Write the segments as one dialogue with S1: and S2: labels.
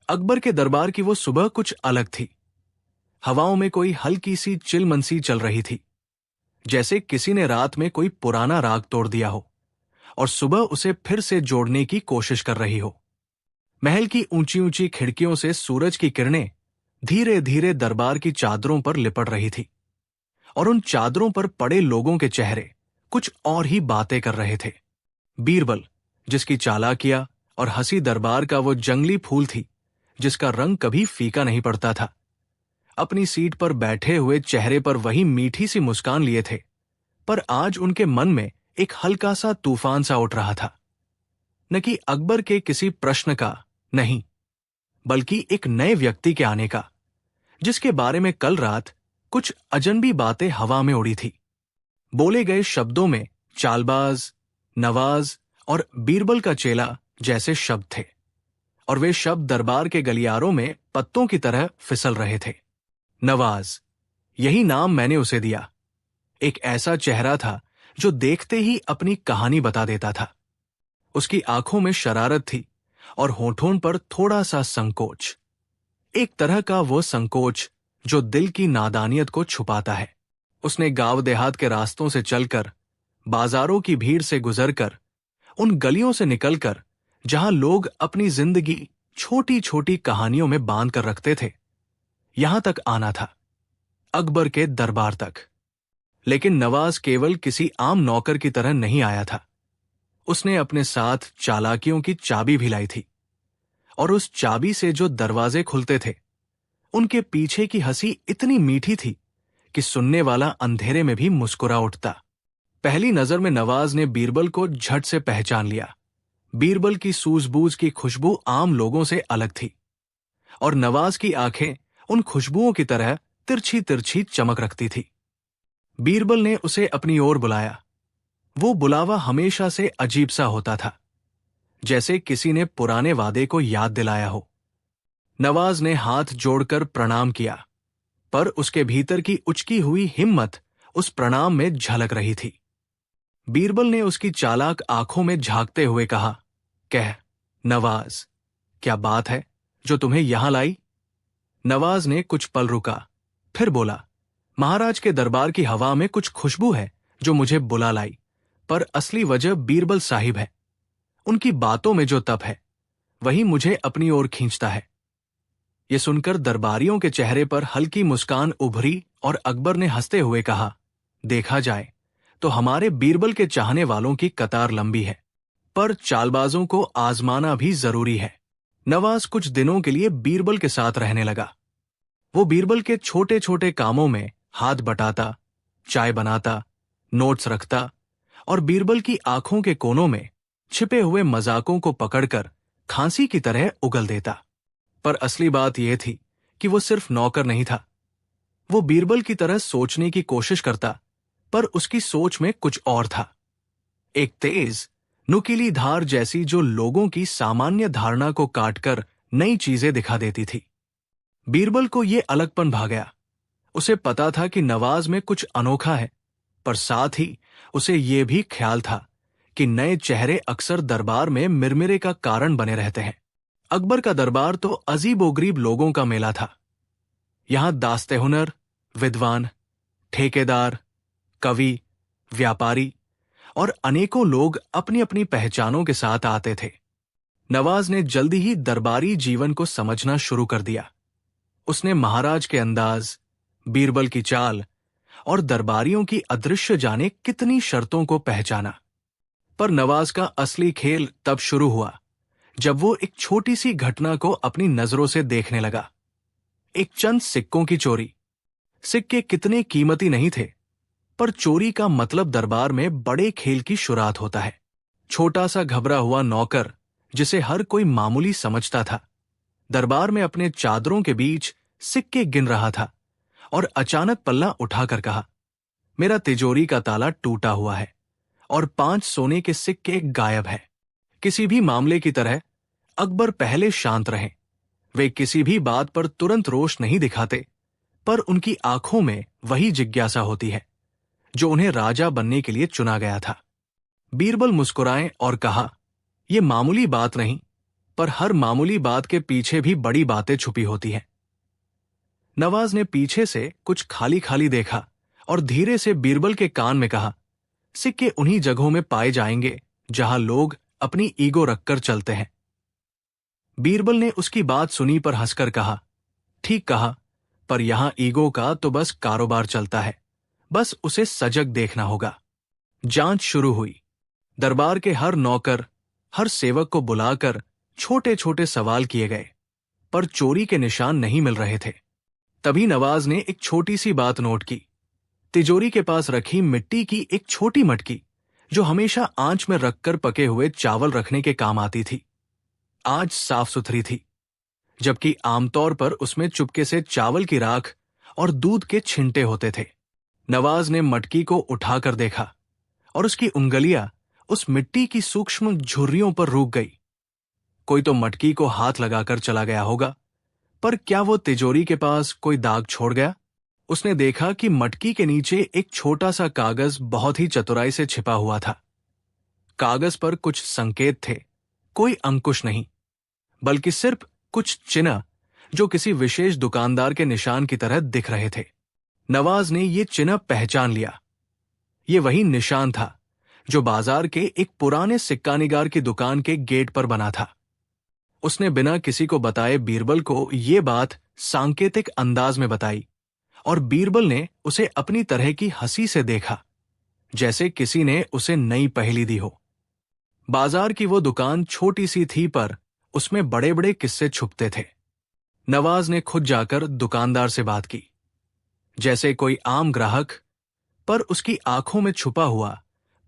S1: अकबर के दरबार की वो सुबह कुछ अलग थी। हवाओं में कोई हल्की सी चिलमनसी चल रही थी, जैसे किसी ने रात में कोई पुराना राग तोड़ दिया हो और सुबह उसे फिर से जोड़ने की कोशिश कर रही हो। महल की ऊंची ऊंची खिड़कियों से सूरज की किरणें धीरे धीरे दरबार की चादरों पर लिपट रही थी और उन चादरों पर पड़े लोगों के चेहरे कुछ और ही बातें कर रहे थे। बीरबल, जिसकी चालाकियां और हंसी दरबार का वो जंगली फूल थी जिसका रंग कभी फीका नहीं पड़ता था, अपनी सीट पर बैठे हुए चेहरे पर वही मीठी सी मुस्कान लिए थे, पर आज उनके मन में एक हल्का सा तूफान सा उठ रहा था। न कि अकबर के किसी प्रश्न का, नहीं, बल्कि एक नए व्यक्ति के आने का, जिसके बारे में कल रात कुछ अजनबी बातें हवा में उड़ी थी। बोले गए शब्दों में चालबाज, नवाज और बीरबल का चेला जैसे शब्द थे, और वे शब्द दरबार के गलियारों में पत्तों की तरह फिसल रहे थे। नवाज, यही नाम मैंने उसे दिया। एक ऐसा चेहरा था जो देखते ही अपनी कहानी बता देता था। उसकी आंखों में शरारत थी और होठों पर थोड़ा सा संकोच, एक तरह का वो संकोच जो दिल की नादानियत को छुपाता है। उसने गांव देहात के रास्तों से चलकर, बाजारों की भीड़ से गुजरकर, उन गलियों से निकलकर जहां लोग अपनी जिंदगी छोटी छोटी कहानियों में बांध कर रखते थे, यहां तक आना था, अकबर के दरबार तक। लेकिन नवाज केवल किसी आम नौकर की तरह नहीं आया था। उसने अपने साथ चालाकियों की चाबी भी लाई थी, और उस चाबी से जो दरवाजे खुलते थे, उनके पीछे की हंसी इतनी मीठी थी कि सुनने वाला अंधेरे में भी मुस्कुरा उठता। पहली नजर में नवाज ने बीरबल को झट से पहचान लिया। बीरबल की सूझबूझ की खुशबू आम लोगों से अलग थी, और नवाज की आंखें उन खुशबुओं की तरह तिरछी तिरछी चमक रखती थी। बीरबल ने उसे अपनी ओर बुलाया। वो बुलावा हमेशा से अजीब सा होता था, जैसे किसी ने पुराने वादे को याद दिलाया हो। नवाज ने हाथ जोड़कर प्रणाम किया, पर उसके भीतर की उचकी हुई हिम्मत उस प्रणाम में झलक रही थी। बीरबल ने उसकी चालाक आंखों में झांकते हुए कहा, कह नवाज, क्या बात है जो तुम्हें यहां लाई? नवाज ने कुछ पल रुका, फिर बोला, महाराज के दरबार की हवा में कुछ खुशबू है जो मुझे बुला लाई, पर असली वजह बीरबल साहिब है। उनकी बातों में जो तप है, वही मुझे अपनी ओर खींचता है। यह सुनकर दरबारियों के चेहरे पर हल्की मुस्कान उभरी और अकबर ने हंसते हुए कहा, देखा जाए तो हमारे बीरबल के चाहने वालों की कतार लंबी है, पर चालबाजों को आजमाना भी जरूरी है। नवाज कुछ दिनों के लिए बीरबल के साथ रहने लगा। वो बीरबल के छोटे छोटे कामों में हाथ बटाता, चाय बनाता, नोट्स रखता, और बीरबल की आंखों के कोनों में छिपे हुए मजाकों को पकड़कर खांसी की तरह उगल देता। पर असली बात यह थी कि वो सिर्फ नौकर नहीं था। वो बीरबल की तरह सोचने की कोशिश करता, पर उसकी सोच में कुछ और था। एक तेज, नुकीली धार जैसी जो लोगों की सामान्य धारणा को काटकर नई चीजें दिखा देती थी। बीरबल को यह अलगपन भा गया। उसे पता था कि नवाज में कुछ अनोखा है, पर साथ ही उसे यह भी ख्याल था कि नए चेहरे अक्सर दरबार में मिरमिरे का कारण बने रहते हैं। अकबर का दरबार तो अजीबोगरीब लोगों का मेला था। यहां दास्ते हुनर, विद्वान, ठेकेदार, कवि, व्यापारी और अनेकों लोग अपनी अपनी पहचानों के साथ आते थे। नवाज ने जल्दी ही दरबारी जीवन को समझना शुरू कर दिया। उसने महाराज के अंदाज, बीरबल की चाल और दरबारियों की अदृश्य जाने कितनी शर्तों को पहचाना। पर नवाज का असली खेल तब शुरू हुआ जब वो एक छोटी सी घटना को अपनी नजरों से देखने लगा। एक चंद सिक्कों की चोरी। सिक्के कितने कीमती नहीं थे, पर चोरी का मतलब दरबार में बड़े खेल की शुरुआत होता है। छोटा सा घबरा हुआ नौकर, जिसे हर कोई मामूली समझता था, दरबार में अपने चादरों के बीच सिक्के गिन रहा था और अचानक पल्ला उठाकर कहा, मेरा तिजोरी का ताला टूटा हुआ है और 5 सोने के सिक्के गायब हैं। किसी भी मामले की तरह अकबर पहले शांत रहे। वे किसी भी बात पर तुरंत रोष नहीं दिखाते, पर उनकी आंखों में वही जिज्ञासा होती है जो उन्हें राजा बनने के लिए चुना गया था। बीरबल मुस्कुराए और कहा, यह मामूली बात नहीं, पर हर मामूली बात के पीछे भी बड़ी बातें छुपी होती हैं। नवाज ने पीछे से कुछ खाली खाली देखा और धीरे से बीरबल के कान में कहा, सिक्के उन्हीं जगहों में पाए जाएंगे जहां लोग अपनी ईगो रखकर चलते हैं। बीरबल ने उसकी बात सुनी पर हंसकर कहा, ठीक कहा, पर यहां ईगो का तो बस कारोबार चलता है, बस उसे सजग देखना होगा। जांच शुरू हुई। दरबार के हर नौकर, हर सेवक को बुलाकर छोटे छोटे सवाल किए गए, पर चोरी के निशान नहीं मिल रहे थे। तभी नवाज ने एक छोटी सी बात नोट की। तिजोरी के पास रखी मिट्टी की एक छोटी मटकी, जो हमेशा आंच में रखकर पके हुए चावल रखने के काम आती थी, आज साफ सुथरी थी, जबकि आमतौर पर उसमें चुपके से चावल की राख और दूध के छिंटे होते थे। नवाज ने मटकी को उठाकर देखा और उसकी उंगलियां उस मिट्टी की सूक्ष्म झुर्रियों पर रुक गई। कोई तो मटकी को हाथ लगाकर चला गया होगा, पर क्या वो तिजोरी के पास कोई दाग छोड़ गया? उसने देखा कि मटकी के नीचे एक छोटा सा कागज बहुत ही चतुराई से छिपा हुआ था। कागज पर कुछ संकेत थे, कोई अंकुश नहीं, बल्कि सिर्फ कुछ चिन्ह जो किसी विशेष दुकानदार के निशान की तरह दिख रहे थे। नवाज ने ये चिन्ह पहचान लिया। ये वही निशान था जो बाजार के एक पुराने सिक्कानिगार की दुकान के गेट पर बना था। उसने बिना किसी को बताए बीरबल को ये बात सांकेतिक अंदाज में बताई, और बीरबल ने उसे अपनी तरह की हंसी से देखा, जैसे किसी ने उसे नई पहेली दी हो। बाजार की वो दुकान छोटी सी थी, पर उसमें बड़े बड़े किस्से छुपते थे। नवाज ने खुद जाकर दुकानदार से बात की, जैसे कोई आम ग्राहक, पर उसकी आंखों में छुपा हुआ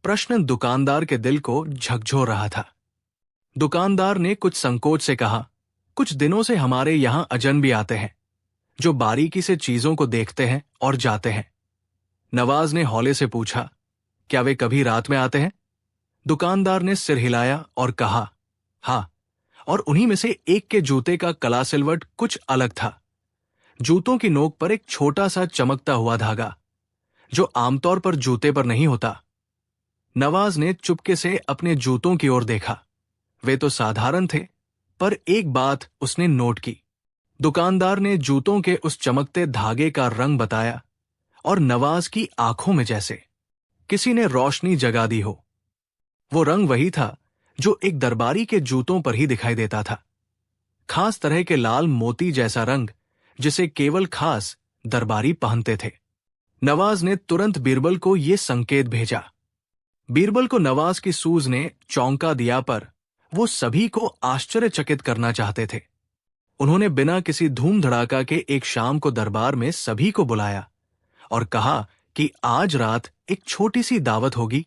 S1: प्रश्न दुकानदार के दिल को झकझोर रहा था। दुकानदार ने कुछ संकोच से कहा, कुछ दिनों से हमारे यहां अजनबी आते हैं, जो बारीकी से चीजों को देखते हैं और जाते हैं। नवाज ने हौले से पूछा, क्या वे कभी रात में आते हैं? दुकानदार ने सिर हिलाया और कहा, हाँ, और उन्हीं में से एक के जूते का कला सिलवट कुछ अलग था। जूतों की नोक पर एक छोटा सा चमकता हुआ धागा, जो आमतौर पर जूते पर नहीं होता। नवाज ने चुपके से अपने जूतों की ओर देखा। वे तो साधारण थे, पर एक बात उसने नोट की। दुकानदार ने जूतों के उस चमकते धागे का रंग बताया, और नवाज की आंखों में जैसे किसी ने रोशनी जगा दी हो। वो रंग वही था जो एक दरबारी के जूतों पर ही दिखाई देता था, खास तरह के लाल मोती जैसा रंग, जिसे केवल खास दरबारी पहनते थे। नवाज ने तुरंत बीरबल को यह संकेत भेजा। बीरबल को नवाज की सूझ ने चौंका दिया, पर वो सभी को आश्चर्यचकित करना चाहते थे। उन्होंने बिना किसी धूम धड़ाका के एक शाम को दरबार में सभी को बुलाया और कहा कि आज रात एक छोटी सी दावत होगी,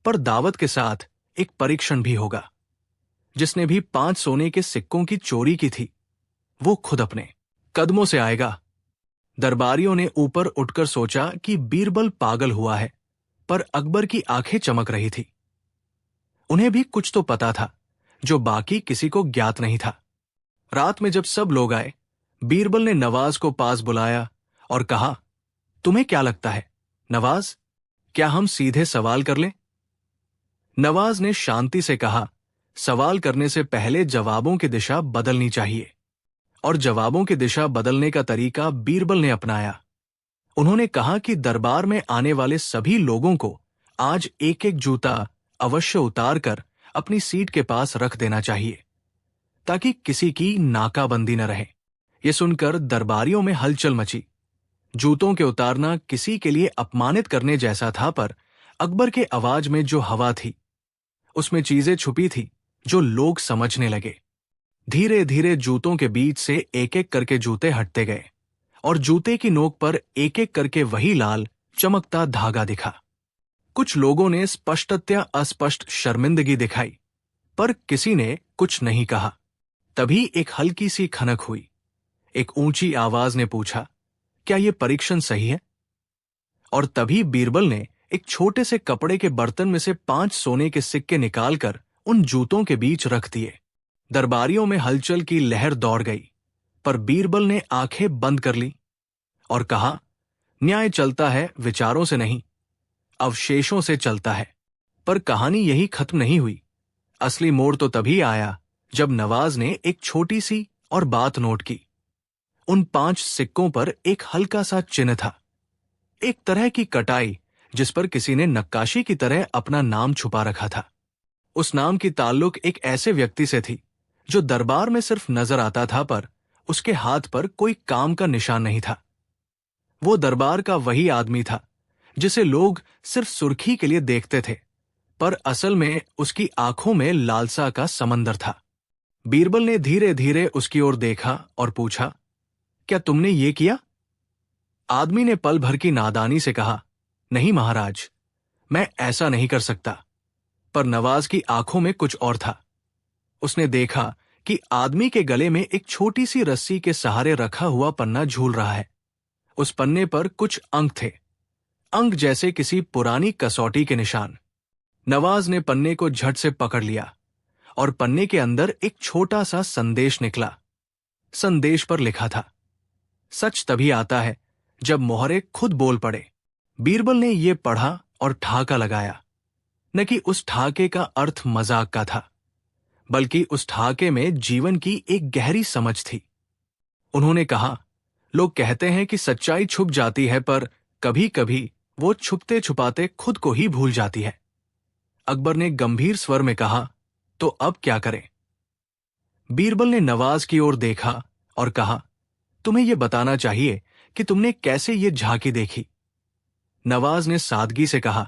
S1: पर दावत के साथ एक परीक्षण भी होगा। जिसने भी 5 सोने के सिक्कों की चोरी की थी, वो खुद अपने कदमों से आएगा। दरबारियों ने ऊपर उठकर सोचा कि बीरबल पागल हुआ है, पर अकबर की आंखें चमक रही थी। उन्हें भी कुछ तो पता था जो बाकी किसी को ज्ञात नहीं था। रात में जब सब लोग आए, बीरबल ने नवाज को पास बुलाया और कहा, तुम्हें क्या लगता है नवाज, क्या हम सीधे सवाल कर लें? नवाज ने शांति से कहा, सवाल करने से पहले जवाबों की दिशा बदलनी चाहिए। और जवाबों की दिशा बदलने का तरीका बीरबल ने अपनाया। उन्होंने कहा कि दरबार में आने वाले सभी लोगों को आज एक एक जूता अवश्य उतार कर अपनी सीट के पास रख देना चाहिए, ताकि किसी की नाकाबंदी न रहे। ये सुनकर दरबारियों में हलचल मची। जूतों के उतारना किसी के लिए अपमानित करने जैसा था, पर अकबर के आवाज में जो हवा थी, उसमें चीजें छुपी थी जो लोग समझने लगे। धीरे धीरे जूतों के बीच से एक एक करके जूते हटते गए, और जूते की नोक पर एक एक करके वही लाल चमकता धागा दिखा। कुछ लोगों ने स्पष्टतया अस्पष्ट शर्मिंदगी दिखाई, पर किसी ने कुछ नहीं कहा। तभी एक हल्की सी खनक हुई। एक ऊंची आवाज ने पूछा, क्या यह परीक्षण सही है? और तभी बीरबल ने एक छोटे से कपड़े के बर्तन में से 5 सोने के सिक्के निकालकर उन जूतों के बीच रख दिए। दरबारियों में हलचल की लहर दौड़ गई, पर बीरबल ने आंखें बंद कर ली और कहा, न्याय चलता है विचारों से नहीं, अवशेषों से चलता है। पर कहानी यही खत्म नहीं हुई। असली मोड़ तो तभी आया जब नवाज ने एक छोटी सी और बात नोट की। उन 5 सिक्कों पर एक हल्का सा चिन्ह था, एक तरह की कटाई जिस पर किसी ने नक्काशी की तरह अपना नाम छुपा रखा था। उस नाम की ताल्लुक एक ऐसे व्यक्ति से थी जो दरबार में सिर्फ नजर आता था, पर उसके हाथ पर कोई काम का निशान नहीं था। वो दरबार का वही आदमी था जिसे लोग सिर्फ सुर्खी के लिए देखते थे, पर असल में उसकी आंखों में लालसा का समंदर था। बीरबल ने धीरे धीरे उसकी ओर देखा और पूछा, क्या तुमने ये किया? आदमी ने पल भर की नादानी से कहा, नहीं महाराज, मैं ऐसा नहीं कर सकता। पर नवाज की आंखों में कुछ और था। उसने देखा कि आदमी के गले में एक छोटी सी रस्सी के सहारे रखा हुआ पन्ना झूल रहा है। उस पन्ने पर कुछ अंक थे, अंक जैसे किसी पुरानी कसौटी के निशान। नवाज ने पन्ने को झट से पकड़ लिया और पन्ने के अंदर एक छोटा सा संदेश निकला। संदेश पर लिखा था, सच तभी आता है जब मोहरे खुद बोल पड़े। बीरबल ने यह पढ़ा और ठहाका लगाया। न कि उस ठहाके का अर्थ मजाक का था, बल्कि उस ठहाके में जीवन की एक गहरी समझ थी। उन्होंने कहा, लोग कहते हैं कि सच्चाई छुप जाती है, पर कभी कभी वो छुपते छुपाते खुद को ही भूल जाती है। अकबर ने गंभीर स्वर में कहा, तो अब क्या करें? बीरबल ने नवाज की ओर देखा और कहा, तुम्हें यह बताना चाहिए कि तुमने कैसे ये झांकी देखी। नवाज ने सादगी से कहा,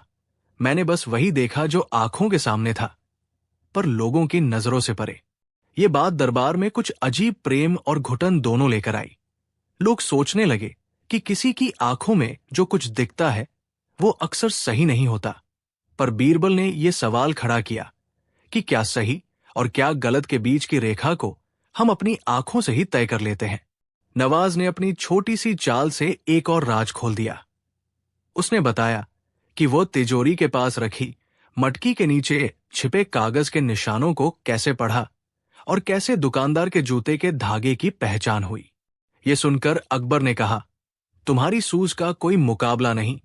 S1: मैंने बस वही देखा जो आंखों के सामने था, पर लोगों की नजरों से परे। ये बात दरबार में कुछ अजीब प्रेम और घुटन दोनों लेकर आई। लोग सोचने लगे कि किसी की आंखों में जो कुछ दिखता है वो अक्सर सही नहीं होता। पर बीरबल ने यह सवाल खड़ा किया कि क्या सही और क्या गलत के बीच की रेखा को हम अपनी आंखों से ही तय कर लेते हैं। नवाज ने अपनी छोटी सी चाल से एक और राज खोल दिया। उसने बताया कि वो तिजोरी के पास रखी मटकी के नीचे छिपे कागज के निशानों को कैसे पढ़ा और कैसे दुकानदार के जूते के धागे की पहचान हुई। ये सुनकर अकबर ने कहा, तुम्हारी सूझ का कोई मुकाबला नहीं।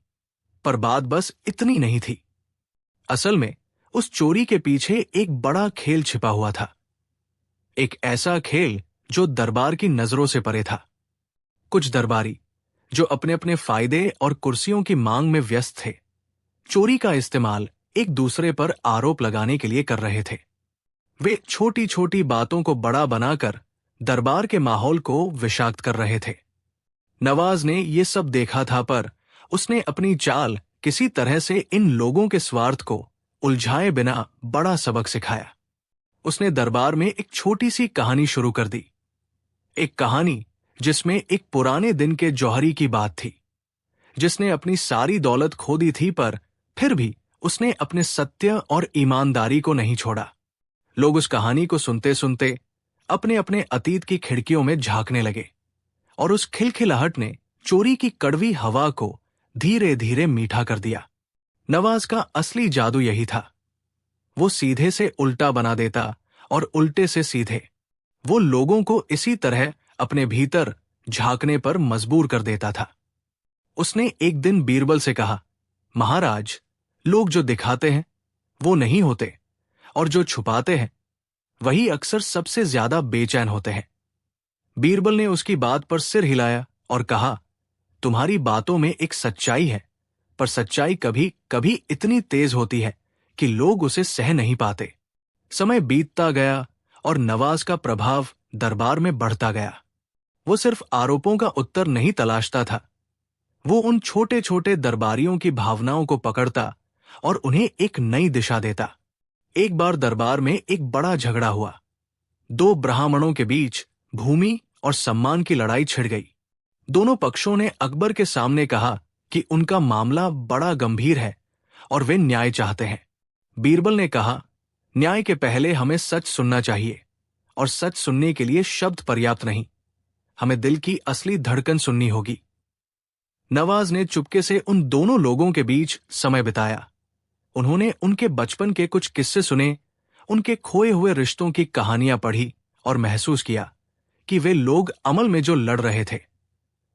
S1: पर बात बस इतनी नहीं थी। असल में उस चोरी के पीछे एक बड़ा खेल छिपा हुआ था, एक ऐसा खेल जो दरबार की नजरों से परे था। कुछ दरबारी जो अपने अपने फायदे और कुर्सियों की मांग में व्यस्त थे, चोरी का इस्तेमाल एक दूसरे पर आरोप लगाने के लिए कर रहे थे। वे छोटी छोटी बातों को बड़ा बनाकर दरबार के माहौल को विषाक्त कर रहे थे। नवाज ने ये सब देखा था, पर उसने अपनी चाल किसी तरह से इन लोगों के स्वार्थ को उलझाए बिना बड़ा सबक सिखाया। उसने दरबार में एक छोटी सी कहानी शुरू कर दी, एक कहानी जिसमें एक पुराने दिन के जौहरी की बात थी, जिसने अपनी सारी दौलत खो दी थी, पर फिर भी उसने अपने सत्य और ईमानदारी को नहीं छोड़ा। लोग उस कहानी को सुनते सुनते अपने अपने अतीत की खिड़कियों में झांकने लगे, और उस खिलखिलाहट ने चोरी की कड़वी हवा को धीरे धीरे मीठा कर दिया। नवाज का असली जादू यही था, वो सीधे से उल्टा बना देता और उल्टे से सीधे। वो लोगों को इसी तरह अपने भीतर झांकने पर मजबूर कर देता था। उसने एक दिन बीरबल से कहा, महाराज, लोग जो दिखाते हैं वो नहीं होते, और जो छुपाते हैं वही अक्सर सबसे ज्यादा बेचैन होते हैं। बीरबल ने उसकी बात पर सिर हिलाया और कहा, तुम्हारी बातों में एक सच्चाई है, पर सच्चाई कभी कभी इतनी तेज होती है कि लोग उसे सह नहीं पाते। समय बीतता गया और नवाज का प्रभाव दरबार में बढ़ता गया। वो सिर्फ आरोपों का उत्तर नहीं तलाशता था, वो उन छोटे छोटे दरबारियों की भावनाओं को पकड़ता और उन्हें एक नई दिशा देता। एक बार दरबार में एक बड़ा झगड़ा हुआ। 2 ब्राह्मणों के बीच भूमि और सम्मान की लड़ाई छिड़ गई। दोनों पक्षों ने अकबर के सामने कहा कि उनका मामला बड़ा गंभीर है और वे न्याय चाहते हैं। बीरबल ने कहा, न्याय के पहले हमें सच सुनना चाहिए, और सच सुनने के लिए शब्द पर्याप्त नहीं, हमें दिल की असली धड़कन सुननी होगी। नवाज ने चुपके से उन दोनों लोगों के बीच समय बिताया। उन्होंने उनके बचपन के कुछ किस्से सुने, उनके खोए हुए रिश्तों की कहानियां पढ़ी और महसूस किया कि वे लोग अमल में जो लड़ रहे थे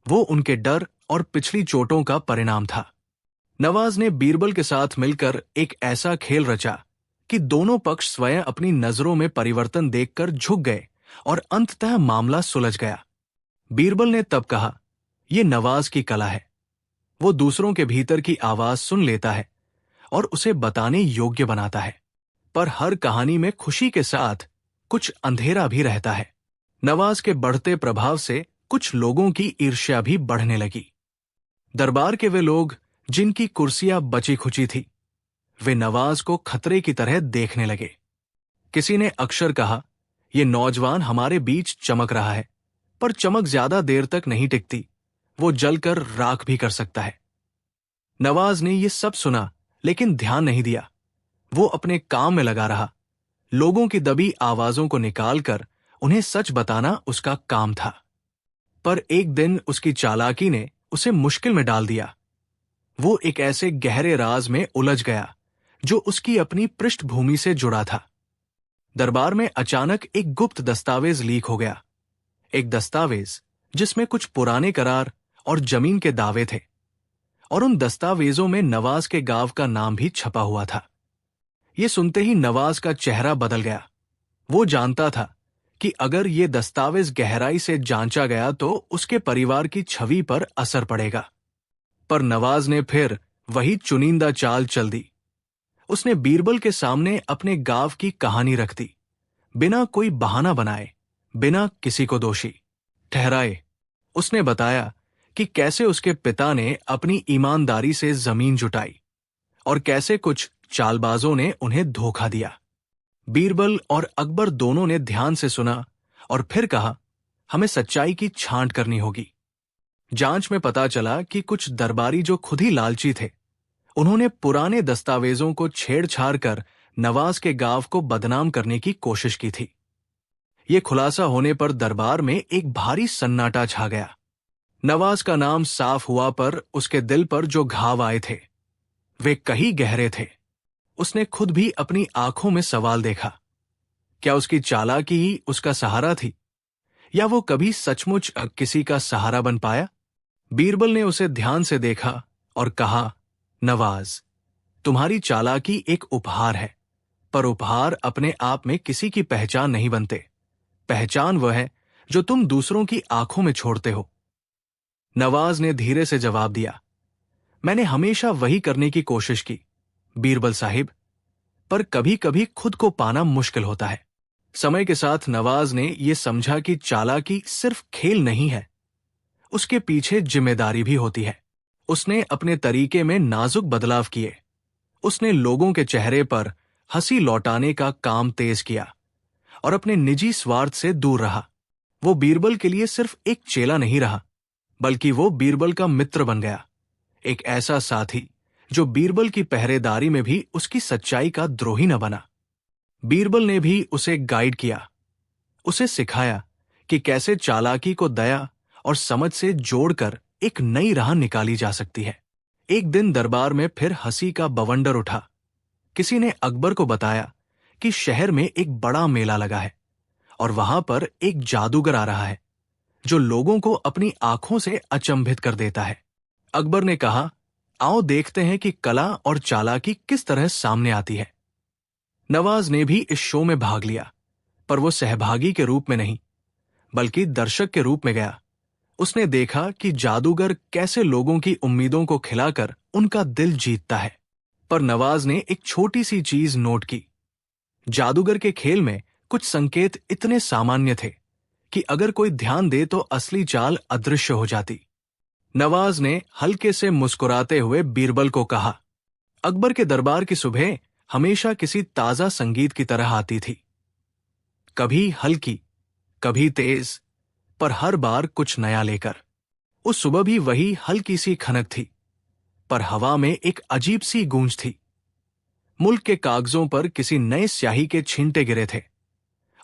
S1: वो उनके डर और पिछली चोटों का परिणाम था। नवाज ने बीरबल के साथ मिलकर एक ऐसा खेल रचा कि दोनों पक्ष स्वयं अपनी नजरों में परिवर्तन देखकर झुक गए और अंततः मामला सुलझ गया। बीरबल ने तब कहा, यह नवाज की कला है। वो दूसरों के भीतर की आवाज सुन लेता है और उसे बताने योग्य बनाता है। पर हर कहानी में खुशी के साथ कुछ अंधेरा भी रहता है। नवाज के बढ़ते प्रभाव से कुछ लोगों की ईर्ष्या भी बढ़ने लगी। दरबार के वे लोग जिनकी कुर्सियां बची खुची थी, वे नवाज को खतरे की तरह देखने लगे। किसी ने अक्सर कहा, यह नौजवान हमारे बीच चमक रहा है, पर चमक ज्यादा देर तक नहीं टिकती, वो जलकर राख भी कर सकता है। नवाज ने यह सब सुना लेकिन ध्यान नहीं दिया। वो अपने काम में लगा रहा। लोगों की दबी आवाजों को निकालकर उन्हें सच बताना उसका काम था। पर एक दिन उसकी चालाकी ने उसे मुश्किल में डाल दिया। वो एक ऐसे गहरे राज में उलझ गया जो उसकी अपनी पृष्ठभूमि से जुड़ा था। दरबार में अचानक एक गुप्त दस्तावेज लीक हो गया। एक दस्तावेज जिसमें कुछ पुराने करार और जमीन के दावे थे, और उन दस्तावेजों में नवाज के गांव का नाम भी छपा हुआ था। ये सुनते ही नवाज का चेहरा बदल गया। वो जानता था कि अगर ये दस्तावेज गहराई से जांचा गया तो उसके परिवार की छवि पर असर पड़ेगा। पर नवाज ने फिर वही चुनिंदा चाल चल दी। उसने बीरबल के सामने अपने गांव की कहानी रख दी, बिना कोई बहाना बनाए, बिना किसी को दोषी ठहराए। उसने बताया कि कैसे उसके पिता ने अपनी ईमानदारी से जमीन जुटाई और कैसे कुछ चालबाजों ने उन्हें धोखा दिया। बीरबल और अकबर दोनों ने ध्यान से सुना और फिर कहा, हमें सच्चाई की छांट करनी होगी। जांच में पता चला कि कुछ दरबारी जो खुद ही लालची थे, उन्होंने पुराने दस्तावेजों को छेड़छाड़ कर नवाज के गांव को बदनाम करने की कोशिश की थी। यह खुलासा होने पर दरबार में एक भारी सन्नाटा छा गया। नवाज का नाम साफ हुआ, पर उसके दिल पर जो घाव आए थे वे कहीं गहरे थे। उसने खुद भी अपनी आंखों में सवाल देखा। क्या उसकी चालाकी ही उसका सहारा थी, या वो कभी सचमुच किसी का सहारा बन पाया? बीरबल ने उसे ध्यान से देखा और कहा, नवाज, तुम्हारी चालाकी एक उपहार है, पर उपहार अपने आप में किसी की पहचान नहीं बनते। पहचान वह है जो तुम दूसरों की आंखों में छोड़ते हो। नवाज ने धीरे से जवाब दिया, मैंने हमेशा वही करने की कोशिश की बीरबल साहिब, पर कभी कभी खुद को पाना मुश्किल होता है। समय के साथ नवाज ने यह समझा कि चालाकी सिर्फ खेल नहीं है, उसके पीछे जिम्मेदारी भी होती है। उसने अपने तरीके में नाजुक बदलाव किए। उसने लोगों के चेहरे पर हंसी लौटाने का काम तेज किया और अपने निजी स्वार्थ से दूर रहा। वो बीरबल के लिए सिर्फ एक चेला नहीं रहा, बल्कि वो बीरबल का मित्र बन गया, एक ऐसा साथी जो बीरबल की पहरेदारी में भी उसकी सच्चाई का द्रोही न बना। बीरबल ने भी उसे गाइड किया, उसे सिखाया कि कैसे चालाकी को दया और समझ से जोड़कर एक नई राह निकाली जा सकती है। एक दिन दरबार में फिर हंसी का बवंडर उठा। किसी ने अकबर को बताया कि शहर में एक बड़ा मेला लगा है और वहां पर एक जादूगर आ रहा है जो लोगों को अपनी आंखों से अचंभित कर देता है। अकबर ने कहा, आओ देखते हैं कि कला और चालाकी किस तरह सामने आती है। नवाज ने भी इस शो में भाग लिया, पर वो सहभागी के रूप में नहीं, बल्कि दर्शक के रूप में गया। उसने देखा कि जादूगर कैसे लोगों की उम्मीदों को खिलाकर उनका दिल जीतता है। पर नवाज ने एक छोटी सी चीज नोट की। जादूगर के खेल में कुछ संकेत इतने सामान्य थे कि अगर कोई ध्यान दे तो असली चाल अदृश्य हो जाती। नवाज ने हल्के से मुस्कुराते हुए बीरबल को कहा, अकबर के दरबार की सुबह हमेशा किसी ताजा संगीत की तरह आती थी, कभी हल्की, कभी तेज, पर हर बार कुछ नया लेकर। उस सुबह भी वही हल्की सी खनक थी, पर हवा में एक अजीब सी गूंज थी। मुल्क के कागजों पर किसी नए स्याही के छींटे गिरे थे,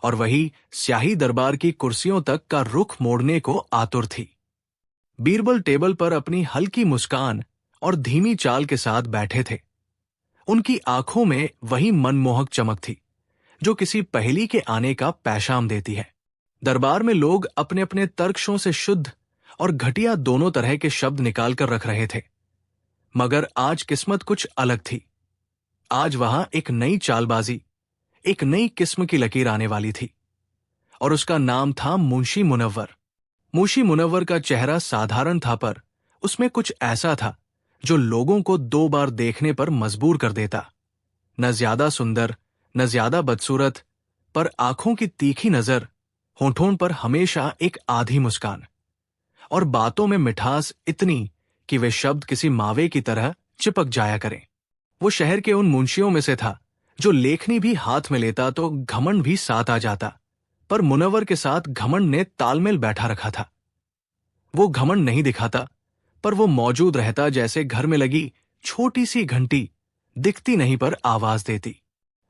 S1: और वही स्याही दरबार की कुर्सियों तक का रुख मोड़ने को आतुर थी। बीरबल टेबल पर अपनी हल्की मुस्कान और धीमी चाल के साथ बैठे थे। उनकी आंखों में वही मनमोहक चमक थी जो किसी पहेली के आने का पैशाम देती है। दरबार में लोग अपने अपने तर्कशों से शुद्ध और घटिया दोनों तरह के शब्द निकालकर रख रहे थे, मगर आज किस्मत कुछ अलग थी। आज वहां एक नई चालबाजी, एक नई किस्म की लकीर आने वाली थी, और उसका नाम था मुंशी मुनव्वर। मुंशी मुनव्वर का चेहरा साधारण था, पर उसमें कुछ ऐसा था जो लोगों को 2 बार देखने पर मजबूर कर देता। न ज्यादा सुंदर, न ज्यादा बदसूरत, पर आंखों की तीखी नजर, होठों पर हमेशा एक आधी मुस्कान, और बातों में मिठास इतनी कि वे शब्द किसी मावे की तरह चिपक जाया करें। वो शहर के उन मुंशियों में से था जो लेखनी भी हाथ में लेता तो घमंड भी साथ आ जाता, पर मुनव्वर के साथ घमंड ने तालमेल बैठा रखा था। वो घमंड नहीं दिखाता, पर वो मौजूद रहता जैसे घर में लगी छोटी सी घंटी दिखती नहीं पर आवाज देती।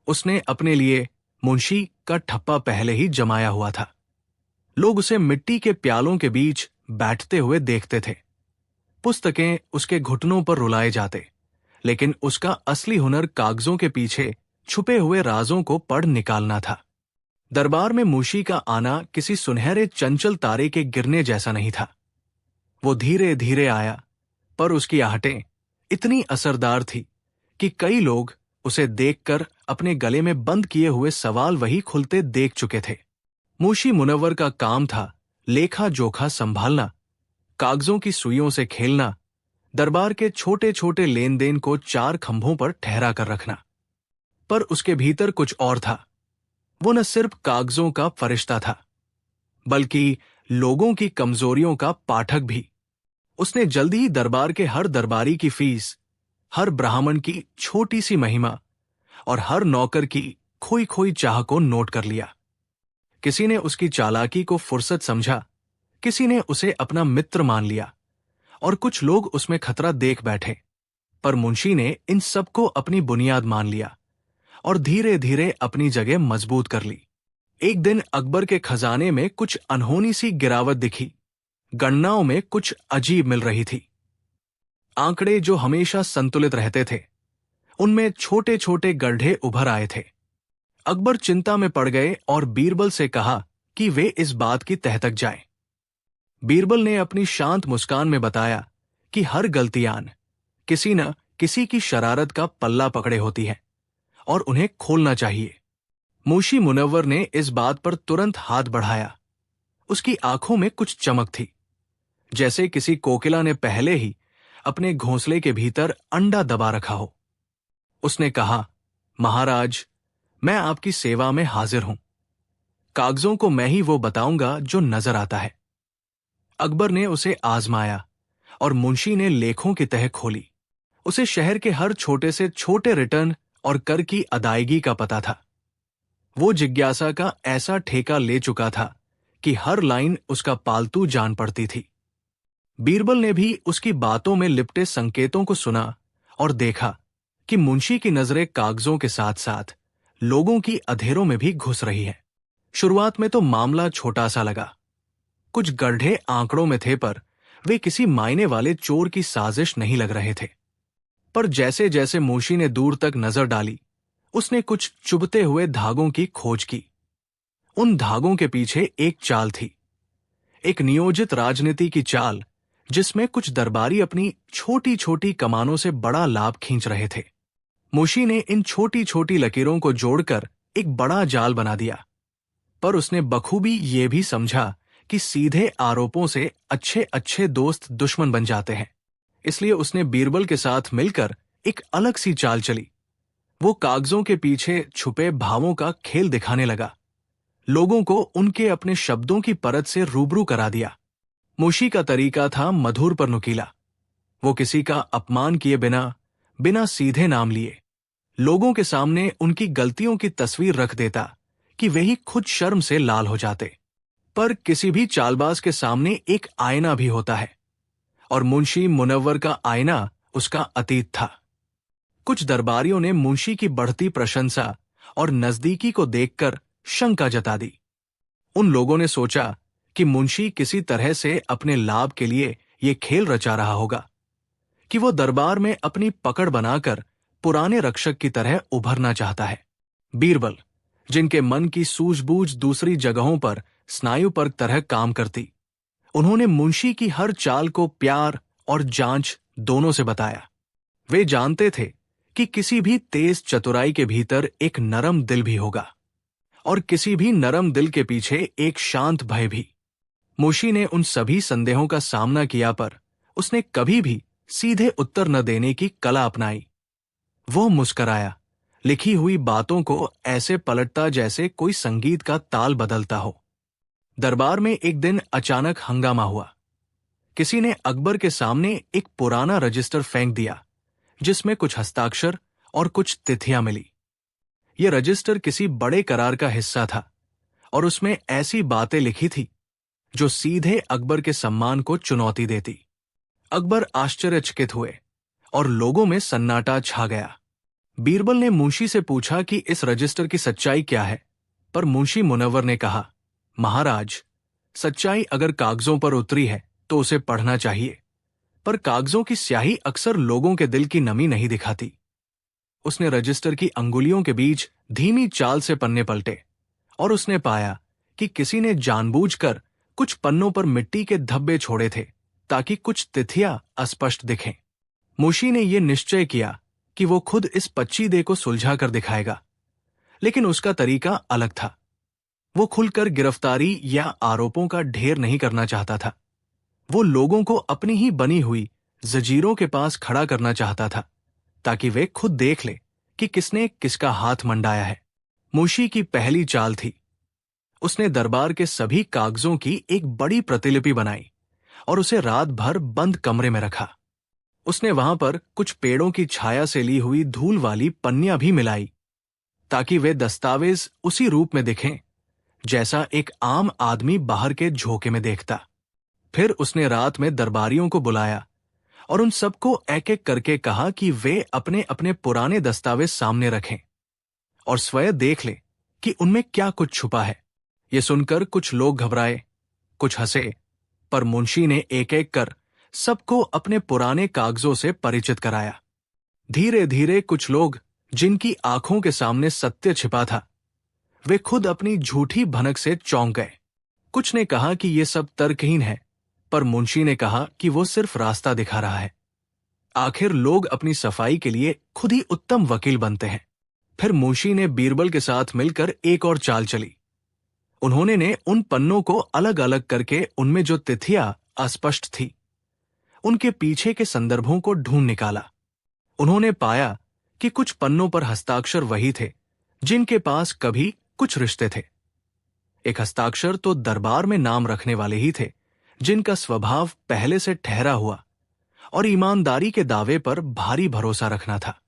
S1: उसने अपने लिए मुंशी का ठप्पा पहले ही जमाया हुआ था। लोग उसे मिट्टी के प्यालों के बीच बैठते हुए देखते थे। पुस्तकें उसके घुटनों पर रुलाए जाते, लेकिन उसका असली हुनर कागजों के पीछे छुपे हुए राजों को पढ़ निकालना था। दरबार में मुंशी का आना किसी सुनहरे चंचल तारे के गिरने जैसा नहीं था। वो धीरे धीरे आया, पर उसकी आहटें इतनी असरदार थी कि कई लोग उसे देखकर अपने गले में बंद किए हुए सवाल वही खुलते देख चुके थे। मुंशी मुनव्वर का काम था लेखा जोखा संभालना, कागजों की सुइयों से खेलना, दरबार के छोटे छोटे लेन देन को 4 खंभों पर ठहरा कर रखना। पर उसके भीतर कुछ और था। वो न सिर्फ कागजों का फरिश्ता था, बल्कि लोगों की कमजोरियों का पाठक भी। उसने जल्दी ही दरबार के हर दरबारी की फीस, हर ब्राह्मण की छोटी सी महिमा और हर नौकर की खोई खोई चाह को नोट कर लिया। किसी ने उसकी चालाकी को फुर्सत समझा, किसी ने उसे अपना मित्र मान लिया, और कुछ लोग उसमें खतरा देख बैठे। पर मुंशी ने इन सबको अपनी बुनियाद मान लिया और धीरे धीरे अपनी जगह मजबूत कर ली। एक दिन अकबर के खजाने में कुछ अनहोनी सी गिरावट दिखी। गणनाओं में कुछ अजीब मिल रही थी। आंकड़े जो हमेशा संतुलित रहते थे, उनमें छोटे छोटे गड्ढे उभर आए थे। अकबर चिंता में पड़ गए और बीरबल से कहा कि वे इस बात की तह तक जाएं। बीरबल ने अपनी शांत मुस्कान में बताया कि हर गलतियान किसी न किसी की शरारत का पल्ला पकड़े होती है और उन्हें खोलना चाहिए। मुंशी मुनव्वर ने इस बात पर तुरंत हाथ बढ़ाया। उसकी आंखों में कुछ चमक थी, जैसे किसी कोकिला ने पहले ही अपने घोंसले के भीतर अंडा दबा रखा हो। उसने कहा, महाराज, मैं आपकी सेवा में हाजिर हूं। कागजों को मैं ही वो बताऊंगा जो नजर आता है। अकबर ने उसे आजमाया और मुंशी ने लेखों की तह खोली। उसे शहर के हर छोटे से छोटे रिटर्न और कर की अदायगी का पता था। वो जिज्ञासा का ऐसा ठेका ले चुका था कि हर लाइन उसका पालतू जान पड़ती थी। बीरबल ने भी उसकी बातों में लिपटे संकेतों को सुना और देखा कि मुंशी की नजरें कागजों के साथ साथ लोगों की अधेरों में भी घुस रही है। शुरुआत में तो मामला छोटा सा लगा। कुछ गड्ढे आंकड़ों में थे, पर वे किसी मायने वाले चोर की साजिश नहीं लग रहे थे। पर जैसे जैसे मुंशी ने दूर तक नजर डाली, उसने कुछ चुभते हुए धागों की खोज की। उन धागों के पीछे एक चाल थी, एक नियोजित राजनीति की चाल, जिसमें कुछ दरबारी अपनी छोटी छोटी कमानों से बड़ा लाभ खींच रहे थे। मुंशी ने इन छोटी छोटी लकीरों को जोड़कर एक बड़ा जाल बना दिया, पर उसने बखूबी ये भी समझा कि सीधे आरोपों से अच्छे अच्छे दोस्त दुश्मन बन जाते हैं। इसलिए उसने बीरबल के साथ मिलकर एक अलग सी चाल चली। वो कागजों के पीछे छुपे भावों का खेल दिखाने लगा, लोगों को उनके अपने शब्दों की परत से रूबरू करा दिया। मुंशी का तरीका था मधुर पर नुकीला। वो किसी का अपमान किए बिना बिना सीधे नाम लिए लोगों के सामने उनकी गलतियों की तस्वीर रख देता कि वे ही खुद शर्म से लाल हो जाते। पर किसी भी चालबाज के सामने एक आईना भी होता है, और मुंशी मुनव्वर का आईना उसका अतीत था। कुछ दरबारियों ने मुंशी की बढ़ती प्रशंसा और नजदीकी को देखकर शंका जता दी। उन लोगों ने सोचा कि मुंशी किसी तरह से अपने लाभ के लिए ये खेल रचा रहा होगा, कि वो दरबार में अपनी पकड़ बनाकर पुराने रक्षक की तरह उभरना चाहता है। बीरबल, जिनके मन की सूझबूझ दूसरी जगहों पर स्नायु पर तरह काम करती, उन्होंने मुंशी की हर चाल को प्यार और जांच दोनों से बताया। वे जानते थे कि किसी भी तेज चतुराई के भीतर एक नरम दिल भी होगा, और किसी भी नरम दिल के पीछे एक शांत भय भी। मोशी ने उन सभी संदेहों का सामना किया, पर उसने कभी भी सीधे उत्तर न देने की कला अपनाई। वो मुस्कराया, लिखी हुई बातों को ऐसे पलटता जैसे कोई संगीत का ताल बदलता हो। दरबार में एक दिन अचानक हंगामा हुआ। किसी ने अकबर के सामने एक पुराना रजिस्टर फेंक दिया, जिसमें कुछ हस्ताक्षर और कुछ तिथियां मिली। यह रजिस्टर किसी बड़े करार का हिस्सा था, और उसमें ऐसी बातें लिखी थी जो सीधे अकबर के सम्मान को चुनौती देती। अकबर आश्चर्यचकित हुए और लोगों में सन्नाटा छा गया। बीरबल ने मुंशी से पूछा कि इस रजिस्टर की सच्चाई क्या है, पर मुंशी मुनव्वर ने कहा, महाराज, सच्चाई अगर कागजों पर उतरी है तो उसे पढ़ना चाहिए, पर कागजों की स्याही अक्सर लोगों के दिल की नमी नहीं दिखाती। उसने रजिस्टर की अंगुलियों के बीच धीमी चाल से पन्ने पलटे, और उसने पाया कि किसी ने जानबूझकर कुछ पन्नों पर मिट्टी के धब्बे छोड़े थे ताकि कुछ तिथियां अस्पष्ट दिखें। मुंशी ने यह निश्चय किया कि वो खुद इस पच्चीदे को सुलझा कर दिखाएगा, लेकिन उसका तरीका अलग था। वो खुलकर गिरफ्तारी या आरोपों का ढेर नहीं करना चाहता था। वो लोगों को अपनी ही बनी हुई जंजीरों के पास खड़ा करना चाहता था, ताकि वे खुद देख ले कि किसने किसका हाथ मंडाया है। मुंशी की पहली चाल थी। उसने दरबार के सभी कागजों की एक बड़ी प्रतिलिपि बनाई और उसे रात भर बंद कमरे में रखा। उसने वहां पर कुछ पेड़ों की छाया से ली हुई धूल वाली पन्नियां भी मिलाई, ताकि वे दस्तावेज उसी रूप में दिखें जैसा एक आम आदमी बाहर के झोंके में देखता। फिर उसने रात में दरबारियों को बुलाया और उन सबको एक एक करके कहा कि वे अपने अपने पुराने दस्तावेज सामने रखें और स्वयं देख लें कि उनमें क्या कुछ छुपा है। ये सुनकर कुछ लोग घबराए, कुछ हंसे, पर मुंशी ने एक एक कर सबको अपने पुराने कागजों से परिचित कराया। धीरे धीरे कुछ लोग, जिनकी आंखों के सामने सत्य छिपा था, वे खुद अपनी झूठी भनक से चौंक गए। कुछ ने कहा कि यह सब तर्कहीन है, पर मुंशी ने कहा कि वो सिर्फ रास्ता दिखा रहा है। आखिर लोग अपनी सफाई के लिए खुद ही उत्तम वकील बनते हैं। फिर मुंशी ने बीरबल के साथ मिलकर एक और चाल चली। उन्होंने ने उन पन्नों को अलग अलग करके उनमें जो तिथियां अस्पष्ट थी, उनके पीछे के संदर्भों को ढूंढ निकाला। उन्होंने पाया कि कुछ पन्नों पर हस्ताक्षर वही थे जिनके पास कभी कुछ रिश्ते थे। एक हस्ताक्षर तो दरबार में नाम रखने वाले ही थे, जिनका स्वभाव पहले से ठहरा हुआ और ईमानदारी के दावे पर भारी भरोसा रखना था।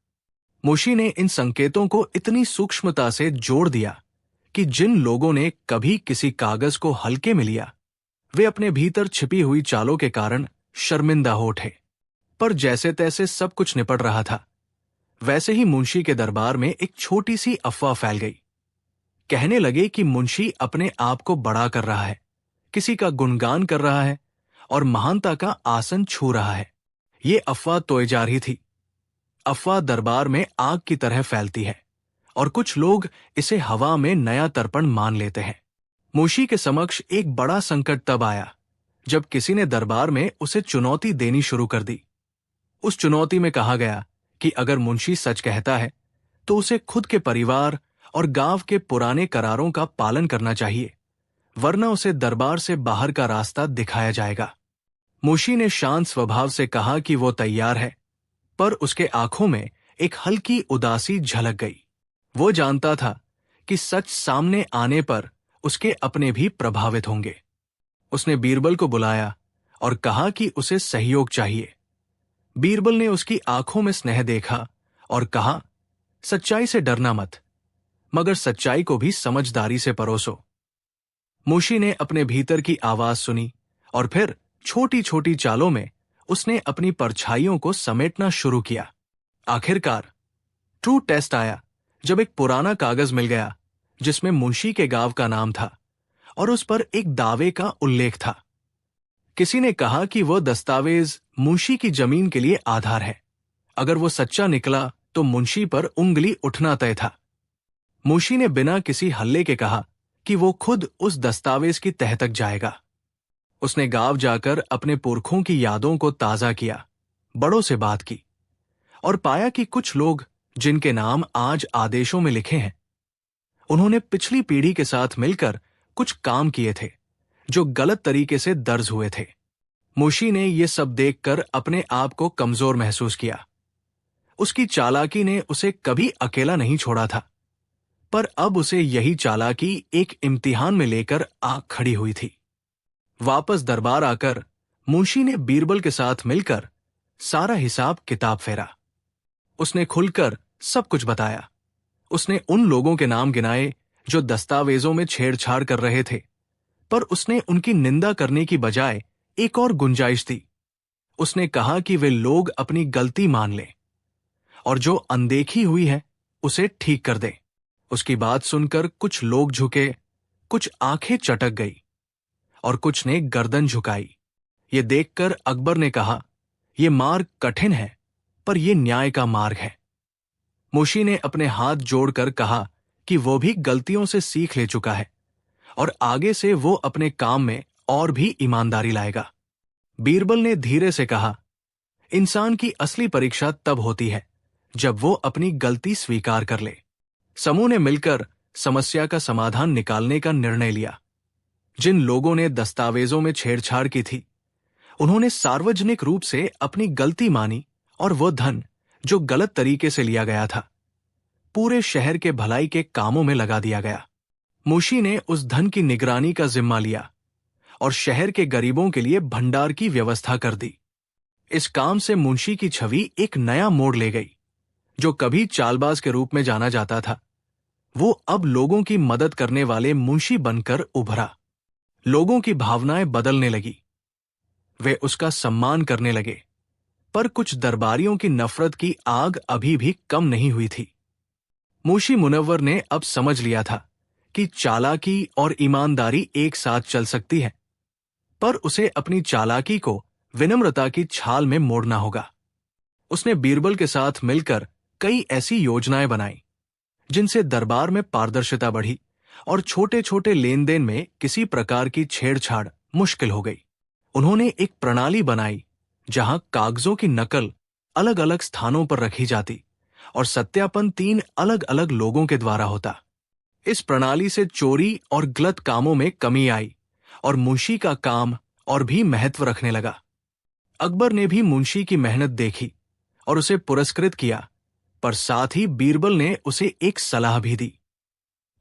S1: मुंशी ने इन संकेतों को इतनी सूक्ष्मता से जोड़ दिया कि जिन लोगों ने कभी किसी कागज को हल्के में लिया, वे अपने भीतर छिपी हुई चालों के कारण शर्मिंदा हो उठे। पर जैसे तैसे सब कुछ निपट रहा था, वैसे ही मुंशी के दरबार में एक छोटी सी अफवाह फैल गई। कहने लगे कि मुंशी अपने आप को बड़ा कर रहा है, किसी का गुणगान कर रहा है और महानता का आसन छू रहा है। ये अफवाह तोय जा रही थी। अफवाह दरबार में आग की तरह फैलती है और कुछ लोग इसे हवा में नया तर्पण मान लेते हैं। मुंशी के समक्ष एक बड़ा संकट तब आया जब किसी ने दरबार में उसे चुनौती देनी शुरू कर दी। उस चुनौती में कहा गया कि अगर मुंशी सच कहता है तो उसे खुद के परिवार और गांव के पुराने करारों का पालन करना चाहिए, वरना उसे दरबार से बाहर का रास्ता दिखाया जाएगा। मुंशी ने शांत स्वभाव से कहा कि वो तैयार है, पर उसके आंखों में एक हल्की उदासी झलक गई। वो जानता था कि सच सामने आने पर उसके अपने भी प्रभावित होंगे। उसने बीरबल को बुलाया और कहा कि उसे सहयोग चाहिए। बीरबल ने उसकी आंखों में स्नेह देखा और कहा, सच्चाई से डरना मत, मगर सच्चाई को भी समझदारी से परोसो। मुंशी ने अपने भीतर की आवाज सुनी और फिर छोटी छोटी चालों में उसने अपनी परछाइयों को समेटना शुरू किया। आखिरकार ट्रू टेस्ट आया जब एक पुराना कागज मिल गया जिसमें मुंशी के गांव का नाम था और उस पर एक दावे का उल्लेख था। किसी ने कहा कि वह दस्तावेज मुंशी की जमीन के लिए आधार है। अगर वो सच्चा निकला तो मुंशी पर उंगली उठना तय था। मुंशी ने बिना किसी हल्ले के कहा कि वो खुद उस दस्तावेज की तह तक जाएगा। उसने गांव जाकर अपने पुरखों की यादों को ताजा किया, बड़ों से बात की और पाया कि कुछ लोग जिनके नाम आज आदेशों में लिखे हैं। उन्होंने पिछली पीढ़ी के साथ मिलकर कुछ काम किए थे जो गलत तरीके से दर्ज हुए थे। मुशी ने यह सब देखकर अपने आप को कमजोर महसूस किया। उसकी चालाकी ने उसे कभी अकेला नहीं छोड़ा था, पर अब उसे यही चालाकी एक इम्तिहान में लेकर आ खड़ी हुई थी। वापस दरबार आकर मुंशी ने बीरबल के साथ मिलकर सारा हिसाब किताब फेरा। उसने खुलकर सब कुछ बताया। उसने उन लोगों के नाम गिनाए जो दस्तावेजों में छेड़छाड़ कर रहे थे, पर उसने उनकी निंदा करने की बजाय एक और गुंजाइश दी। उसने कहा कि वे लोग अपनी गलती मान लें और जो अनदेखी हुई है उसे ठीक कर दें। उसकी बात सुनकर कुछ लोग झुके, कुछ आंखें चटक गई और कुछ ने गर्दन झुकाई। ये देखकर अकबर ने कहा, यह मार्ग कठिन है, पर यह न्याय का मार्ग है। मुशी ने अपने हाथ जोड़कर कहा कि वो भी गलतियों से सीख ले चुका है और आगे से वो अपने काम में और भी ईमानदारी लाएगा। बीरबल ने धीरे से कहा, इंसान की असली परीक्षा तब होती है जब वो अपनी गलती स्वीकार कर ले। समूह ने मिलकर समस्या का समाधान निकालने का निर्णय लिया। जिन लोगों ने दस्तावेजों में छेड़छाड़ की थी, उन्होंने सार्वजनिक रूप से अपनी गलती मानी और वो धन जो गलत तरीके से लिया गया था, पूरे शहर के भलाई के कामों में लगा दिया गया। मुशी ने उस धन की निगरानी का जिम्मा लिया और शहर के गरीबों के लिए भंडार की व्यवस्था कर दी। इस काम से मुंशी की छवि एक नया मोड़ ले गई। जो कभी चालबाज के रूप में जाना जाता था, वो अब लोगों की मदद करने वाले मुंशी बनकर उभरा। लोगों की भावनाएं बदलने लगी। वे उसका सम्मान करने लगे, पर कुछ दरबारियों की नफरत की आग अभी भी कम नहीं हुई थी। मुंशी मुनव्वर ने अब समझ लिया था कि चालाकी और ईमानदारी एक साथ चल सकती है, पर उसे अपनी चालाकी को विनम्रता की छाल में मोड़ना होगा। उसने बीरबल के साथ मिलकर कई ऐसी योजनाएं बनाई जिनसे दरबार में पारदर्शिता बढ़ी और छोटे छोटे लेन देन में किसी प्रकार की छेड़छाड़ मुश्किल हो गई। उन्होंने एक प्रणाली बनाई जहां कागजों की नकल अलग अलग स्थानों पर रखी जाती और सत्यापन 3 अलग अलग लोगों के द्वारा होता। इस प्रणाली से चोरी और गलत कामों में कमी आई और मुंशी का काम और भी महत्व रखने लगा। अकबर ने भी मुंशी की मेहनत देखी और उसे पुरस्कृत किया, पर साथ ही बीरबल ने उसे एक सलाह भी दी।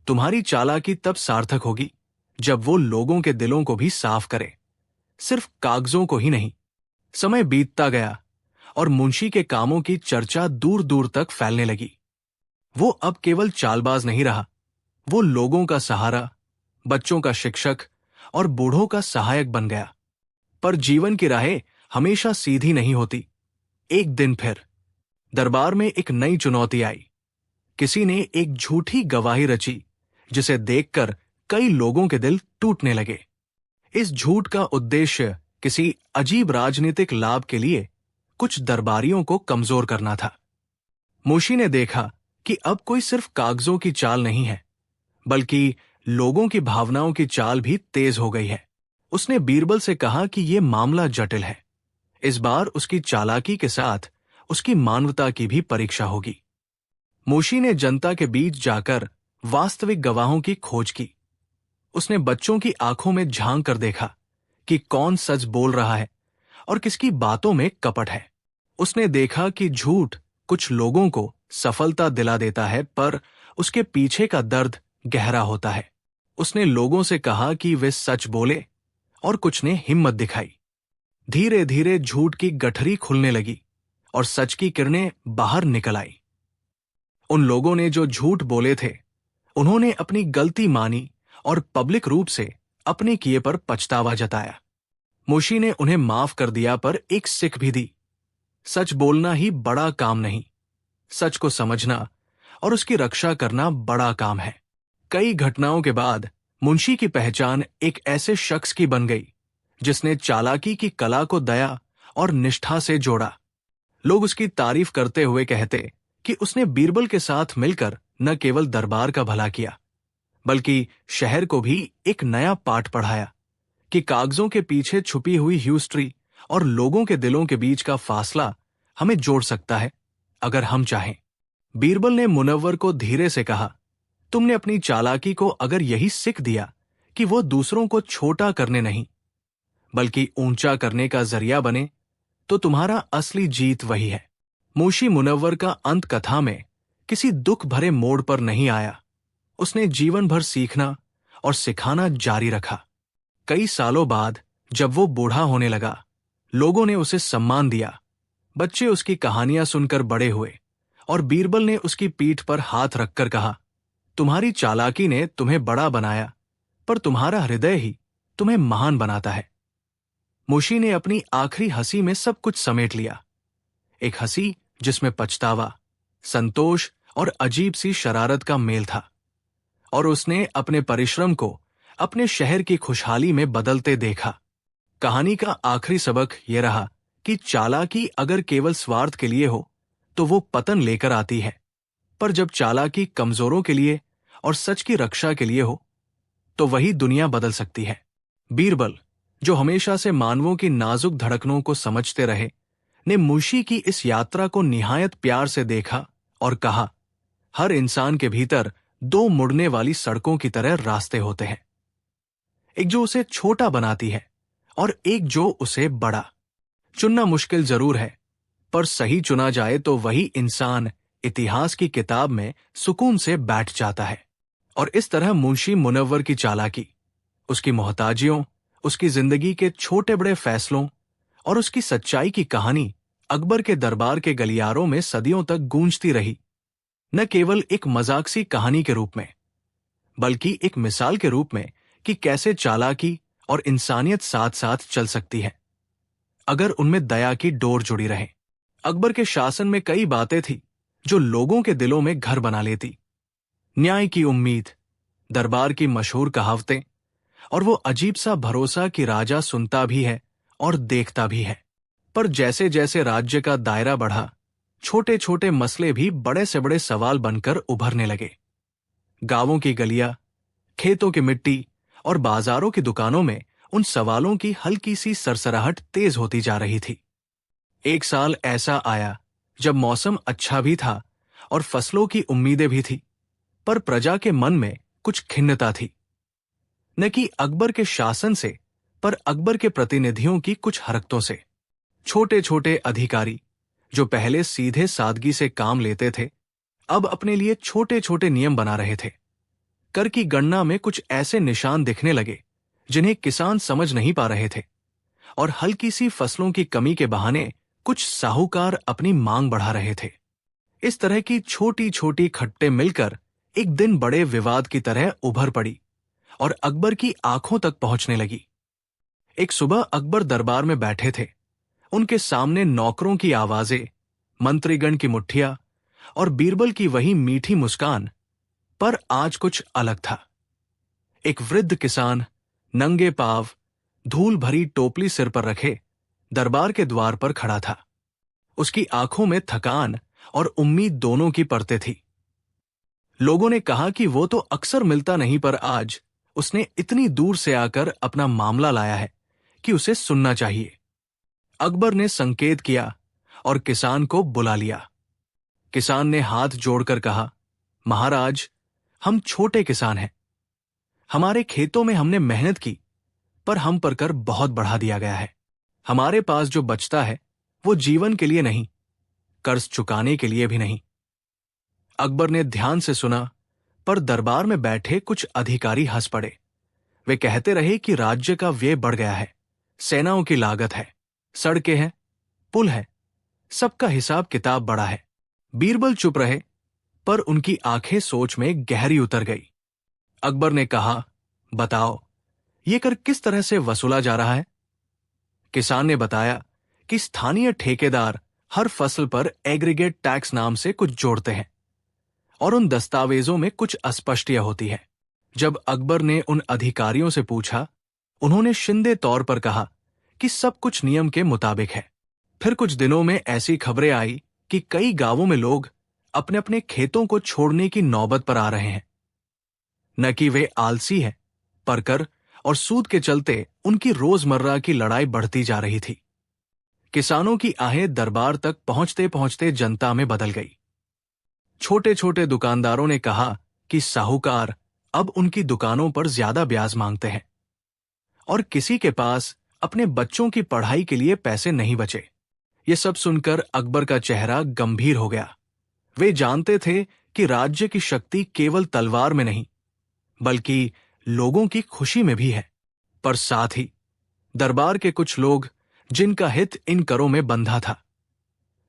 S1: तुम्हारी चालाकी तब सार्थक होगी जब वो लोगों के दिलों को भी साफ करे, सिर्फ कागजों को ही नहीं। समय बीतता गया और मुंशी के कामों की चर्चा दूर दूर तक फैलने लगी। वो अब केवल चालबाज नहीं रहा, वो लोगों का सहारा, बच्चों का शिक्षक और बूढ़ों का सहायक बन गया। पर जीवन की राहें हमेशा सीधी नहीं होती। एक दिन फिर दरबार में एक नई चुनौती आई। किसी ने एक झूठी गवाही रची जिसे देखकर कई लोगों के दिल टूटने लगे। इस झूठ का उद्देश्य किसी अजीब राजनीतिक लाभ के लिए कुछ दरबारियों को कमजोर करना था। मुंशी ने देखा कि अब कोई सिर्फ कागजों की चाल नहीं है, बल्कि लोगों की भावनाओं की चाल भी तेज हो गई है। उसने बीरबल से कहा कि यह मामला जटिल है। इस बार उसकी चालाकी के साथ उसकी मानवता की भी परीक्षा होगी। मुंशी ने जनता के बीच जाकर वास्तविक गवाहों की खोज की। उसने बच्चों की आंखों में झांक कर देखा कि कौन सच बोल रहा है और किसकी बातों में कपट है। उसने देखा कि झूठ कुछ लोगों को सफलता दिला देता है, पर उसके पीछे का दर्द गहरा होता है। उसने लोगों से कहा कि वे सच बोले और कुछ ने हिम्मत दिखाई। धीरे धीरे झूठ की गठरी खुलने लगी और सच की किरणें बाहर निकल आई। उन लोगों ने जो झूठ बोले थे, उन्होंने अपनी गलती मानी और पब्लिक रूप से अपने किए पर पछतावा जताया। मुंशी ने उन्हें माफ कर दिया, पर एक सिख भी दी। सच बोलना ही बड़ा काम नहीं, सच को समझना और उसकी रक्षा करना बड़ा काम है। कई घटनाओं के बाद मुंशी की पहचान एक ऐसे शख्स की बन गई जिसने चालाकी की कला को दया और निष्ठा से जोड़ा। लोग उसकी तारीफ करते हुए कहते कि उसने बीरबल के साथ मिलकर न केवल दरबार का भला किया, बल्कि शहर को भी एक नया पाठ पढ़ाया कि कागजों के पीछे छुपी हुई हिस्ट्री और लोगों के दिलों के बीच का फासला हमें जोड़ सकता है अगर हम चाहें। बीरबल ने मुनव्वर को धीरे से कहा, तुमने अपनी चालाकी को अगर यही सिख दिया कि वो दूसरों को छोटा करने नहीं बल्कि ऊंचा करने का जरिया बने, तो तुम्हारा असली जीत वही है। मुंशी मुनव्वर का अंत कथा में किसी दुख भरे मोड़ पर नहीं आया। उसने जीवन भर सीखना और सिखाना जारी रखा। कई सालों बाद जब वो बूढ़ा होने लगा, लोगों ने उसे सम्मान दिया। बच्चे उसकी कहानियां सुनकर बड़े हुए और बीरबल ने उसकी पीठ पर हाथ रखकर कहा, तुम्हारी चालाकी ने तुम्हें बड़ा बनाया, पर तुम्हारा हृदय ही तुम्हें महान बनाता है। मुंशी ने अपनी आखिरी हंसी में सब कुछ समेट लिया। एक हंसी जिसमें पछतावा, संतोष और अजीब सी शरारत का मेल था। और उसने अपने परिश्रम को अपने शहर की खुशहाली में बदलते देखा। कहानी का आखिरी सबक यह रहा कि चालाकी अगर केवल स्वार्थ के लिए हो तो वो पतन लेकर आती है, पर जब चालाकी कमजोरों के लिए और सच की रक्षा के लिए हो तो वही दुनिया बदल सकती है। बीरबल, जो हमेशा से मानवों की नाजुक धड़कनों को समझते रहे, ने मुंशी की इस यात्रा को निहायत प्यार से देखा और कहा, हर इंसान के भीतर दो मुड़ने वाली सड़कों की तरह रास्ते होते हैं, एक जो उसे छोटा बनाती है और एक जो उसे बड़ा। चुनना मुश्किल जरूर है, पर सही चुना जाए तो वही इंसान इतिहास की किताब में सुकून से बैठ जाता है। और इस तरह मुंशी मुनव्वर की चालाकी, उसकी मोहताजियों, उसकी जिंदगी के छोटे बड़े फैसलों और उसकी सच्चाई की कहानी अकबर के दरबार के गलियारों में सदियों तक गूंजती रही, न केवल एक मजाक सी कहानी के रूप में, बल्कि एक मिसाल के रूप में कि कैसे चालाकी और इंसानियत साथ साथ चल सकती है अगर उनमें दया की डोर जुड़ी रहे। अकबर के शासन में कई बातें थी जो लोगों के दिलों में घर बना लेती। न्याय की उम्मीद, दरबार की मशहूर कहावतें और वो अजीब सा भरोसा कि राजा सुनता भी है और देखता भी है। पर जैसे जैसे राज्य का दायरा बढ़ा, छोटे छोटे मसले भी बड़े से बड़े सवाल बनकर उभरने लगे। गांवों की गलियां, खेतों की मिट्टी और बाजारों की दुकानों में उन सवालों की हल्की सी सरसराहट तेज होती जा रही थी। एक साल ऐसा आया जब मौसम अच्छा भी था और फसलों की उम्मीदें भी थी, पर प्रजा के मन में कुछ खिन्नता थी, न कि अकबर के शासन से, पर अकबर के प्रतिनिधियों की कुछ हरकतों से। छोटे छोटे अधिकारी जो पहले सीधे सादगी से काम लेते थे, अब अपने लिए छोटे छोटे नियम बना रहे थे। कर की गणना में कुछ ऐसे निशान दिखने लगे जिन्हें किसान समझ नहीं पा रहे थे, और हल्की सी फसलों की कमी के बहाने कुछ साहूकार अपनी मांग बढ़ा रहे थे। इस तरह की छोटी छोटी खट्टे मिलकर एक दिन बड़े विवाद की तरह उभर पड़ी और अकबर की आंखों तक पहुंचने लगी। एक सुबह अकबर दरबार में बैठे थे। उनके सामने नौकरों की आवाजें, मंत्रीगण की मुट्ठियां और बीरबल की वही मीठी मुस्कान, पर आज कुछ अलग था। एक वृद्ध किसान नंगे पांव, धूल भरी टोपली सिर पर रखे, दरबार के द्वार पर खड़ा था। उसकी आंखों में थकान और उम्मीद दोनों की परतें थी। लोगों ने कहा कि वो तो अक्सर मिलता नहीं, पर आज उसने इतनी दूर से आकर अपना मामला लाया है कि उसे सुनना चाहिए। अकबर ने संकेत किया और किसान को बुला लिया। किसान ने हाथ जोड़कर कहा, महाराज, हम छोटे किसान हैं। हमारे खेतों में हमने मेहनत की, पर हम पर कर बहुत बढ़ा दिया गया है। हमारे पास जो बचता है वो जीवन के लिए नहीं, कर्ज चुकाने के लिए भी नहीं। अकबर ने ध्यान से सुना, पर दरबार में बैठे कुछ अधिकारी हंस पड़े। वे कहते रहे कि राज्य का व्यय बढ़ गया है, सेनाओं की लागत है, सड़कें हैं, पुल है, सबका हिसाब किताब बड़ा है। बीरबल चुप रहे, पर उनकी आंखें सोच में गहरी उतर गई। अकबर ने कहा, बताओ, ये कर किस तरह से वसूला जा रहा है? किसान ने बताया कि स्थानीय ठेकेदार हर फसल पर एग्रीगेट टैक्स नाम से कुछ जोड़ते हैं और उन दस्तावेजों में कुछ अस्पष्टता होती है। जब अकबर ने उन अधिकारियों से पूछा, उन्होंने शिंदे तौर पर कहा कि सब कुछ नियम के मुताबिक है। फिर कुछ दिनों में ऐसी खबरें आई कि कई गांवों में लोग अपने अपने खेतों को छोड़ने की नौबत पर आ रहे हैं। न कि वे आलसी हैं, पर कर और सूद के चलते उनकी रोजमर्रा की लड़ाई बढ़ती जा रही थी। किसानों की आहें दरबार तक पहुंचते पहुंचते जनता में बदल गई। छोटे छोटे दुकानदारों ने कहा कि साहूकार अब उनकी दुकानों पर ज्यादा ब्याज मांगते हैं, और किसी के पास अपने बच्चों की पढ़ाई के लिए पैसे नहीं बचे। ये सब सुनकर अकबर का चेहरा गंभीर हो गया। वे जानते थे कि राज्य की शक्ति केवल तलवार में नहीं, बल्कि लोगों की खुशी में भी है। पर साथ ही दरबार के कुछ लोग, जिनका हित इन करों में बंधा था,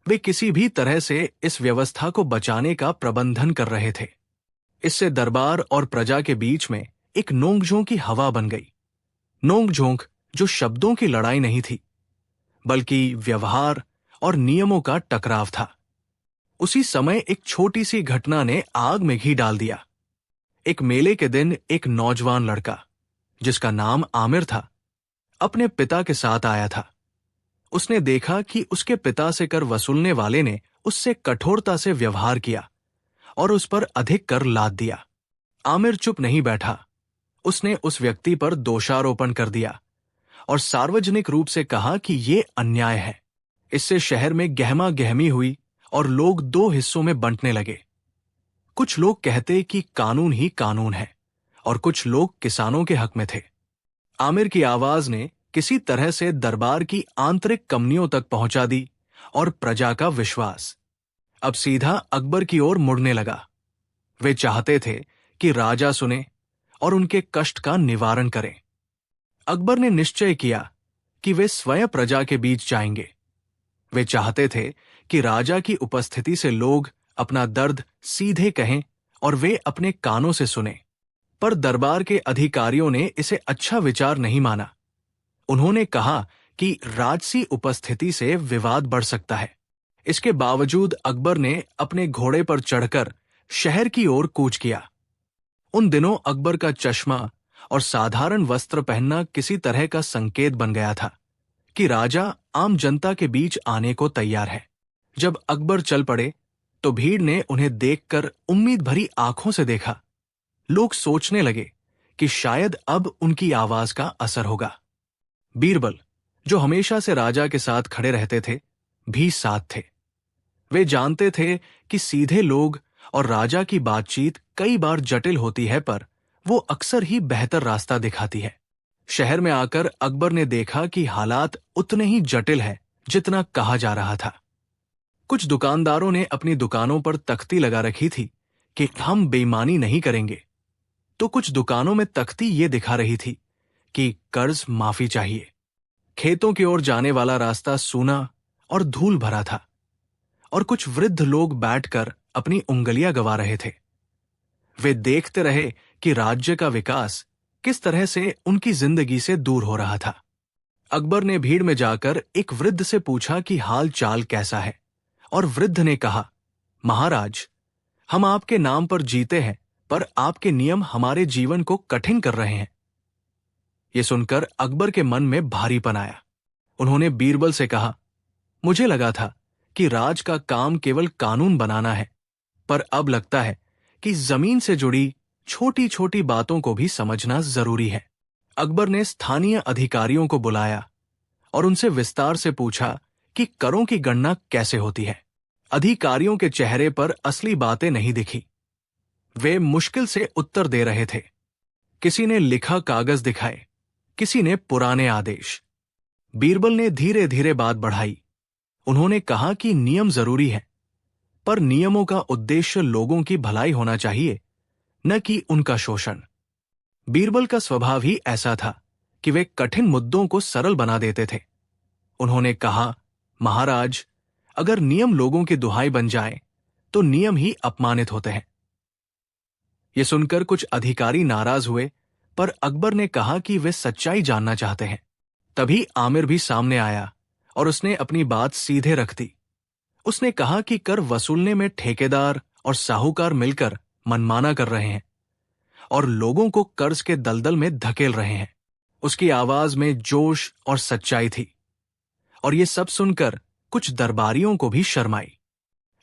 S1: वे किसी भी तरह से इस व्यवस्था को बचाने का प्रबंधन कर रहे थे। इससे दरबार और प्रजा के बीच में एक नोंक-झोंक की हवा बन गई। नोंक-झोंक जो शब्दों की लड़ाई नहीं थी, बल्कि व्यवहार और नियमों का टकराव था। उसी समय एक छोटी सी घटना ने आग में घी डाल दिया। एक मेले के दिन एक नौजवान लड़का, जिसका नाम आमिर था, अपने पिता के साथ आया था। उसने देखा कि उसके पिता से कर वसूलने वाले ने उससे कठोरता से व्यवहार किया और उस पर अधिक कर लाद दिया। आमिर चुप नहीं बैठा। उसने उस व्यक्ति पर दोषारोपण कर दिया और सार्वजनिक रूप से कहा कि यह अन्याय है। इससे शहर में गहमा गहमी हुई और लोग दो हिस्सों में बंटने लगे। कुछ लोग कहते कि कानून ही कानून है, और कुछ लोग किसानों के हक में थे। आमिर की आवाज ने किसी तरह से दरबार की आंतरिक कमनियों तक पहुंचा दी और प्रजा का विश्वास अब सीधा अकबर की ओर मुड़ने लगा। वे चाहते थे कि राजा सुने और उनके कष्ट का निवारण करें। अकबर ने निश्चय किया कि वे स्वयं प्रजा के बीच जाएंगे। वे चाहते थे कि राजा की उपस्थिति से लोग अपना दर्द सीधे कहें और वे अपने कानों से सुने। पर दरबार के अधिकारियों ने इसे अच्छा विचार नहीं माना। उन्होंने कहा कि राजसी उपस्थिति से विवाद बढ़ सकता है। इसके बावजूद अकबर ने अपने घोड़े पर चढ़कर शहर की ओर कूच किया। उन दिनों अकबर का चश्मा और साधारण वस्त्र पहनना किसी तरह का संकेत बन गया था कि राजा आम जनता के बीच आने को तैयार है। जब अकबर चल पड़े तो भीड़ ने उन्हें देखकर उम्मीद भरी आंखों से देखा। लोग सोचने लगे कि शायद अब उनकी आवाज का असर होगा। बीरबल, जो हमेशा से राजा के साथ खड़े रहते थे, भी साथ थे। वे जानते थे कि सीधे लोग और राजा की बातचीत कई बार जटिल होती है, पर वो अक्सर ही बेहतर रास्ता दिखाती है। शहर में आकर अकबर ने देखा कि हालात उतने ही जटिल है जितना कहा जा रहा था। कुछ दुकानदारों ने अपनी दुकानों पर तख्ती लगा रखी थी कि हम बेईमानी नहीं करेंगे, तो कुछ दुकानों में तख्ती ये दिखा रही थी कि कर्ज माफी चाहिए। खेतों की ओर जाने वाला रास्ता सूना और धूल भरा था, और कुछ वृद्ध लोग बैठकर अपनी उंगलियां गवा रहे थे। वे देखते रहे कि राज्य का विकास किस तरह से उनकी जिंदगी से दूर हो रहा था। अकबर ने भीड़ में जाकर एक वृद्ध से पूछा कि हाल चाल कैसा है, और वृद्ध ने कहा, महाराज, हम आपके नाम पर जीते हैं, पर आपके नियम हमारे जीवन को कठिन कर रहे हैं। यह सुनकर अकबर के मन में भारीपन आया। उन्होंने बीरबल से कहा, मुझे लगा था कि राज का काम केवल कानून बनाना है, पर अब लगता है कि जमीन से जुड़ी छोटी छोटी बातों को भी समझना जरूरी है। अकबर ने स्थानीय अधिकारियों को बुलाया और उनसे विस्तार से पूछा कि करों की गणना कैसे होती है। अधिकारियों के चेहरे पर असली बातें नहीं दिखी। वे मुश्किल से उत्तर दे रहे थे। किसी ने लिखा कागज दिखाए, किसी ने पुराने आदेश। बीरबल ने धीरे धीरे बात बढ़ाई। उन्होंने कहा कि नियम जरूरी है, पर नियमों का उद्देश्य लोगों की भलाई होना चाहिए, न कि उनका शोषण। बीरबल का स्वभाव ही ऐसा था कि वे कठिन मुद्दों को सरल बना देते थे। उन्होंने कहा, महाराज, अगर नियम लोगों की दुहाई बन जाए तो नियम ही अपमानित होते हैं। यह सुनकर कुछ अधिकारी नाराज हुए, पर अकबर ने कहा कि वे सच्चाई जानना चाहते हैं। तभी आमिर भी सामने आया और उसने अपनी बात सीधे रख दी। उसने कहा कि कर वसूलने में ठेकेदार और साहूकार मिलकर मनमाना कर रहे हैं और लोगों को कर्ज के दलदल में धकेल रहे हैं। उसकी आवाज में जोश और सच्चाई थी, और ये सब सुनकर कुछ दरबारियों को भी शर्म आई।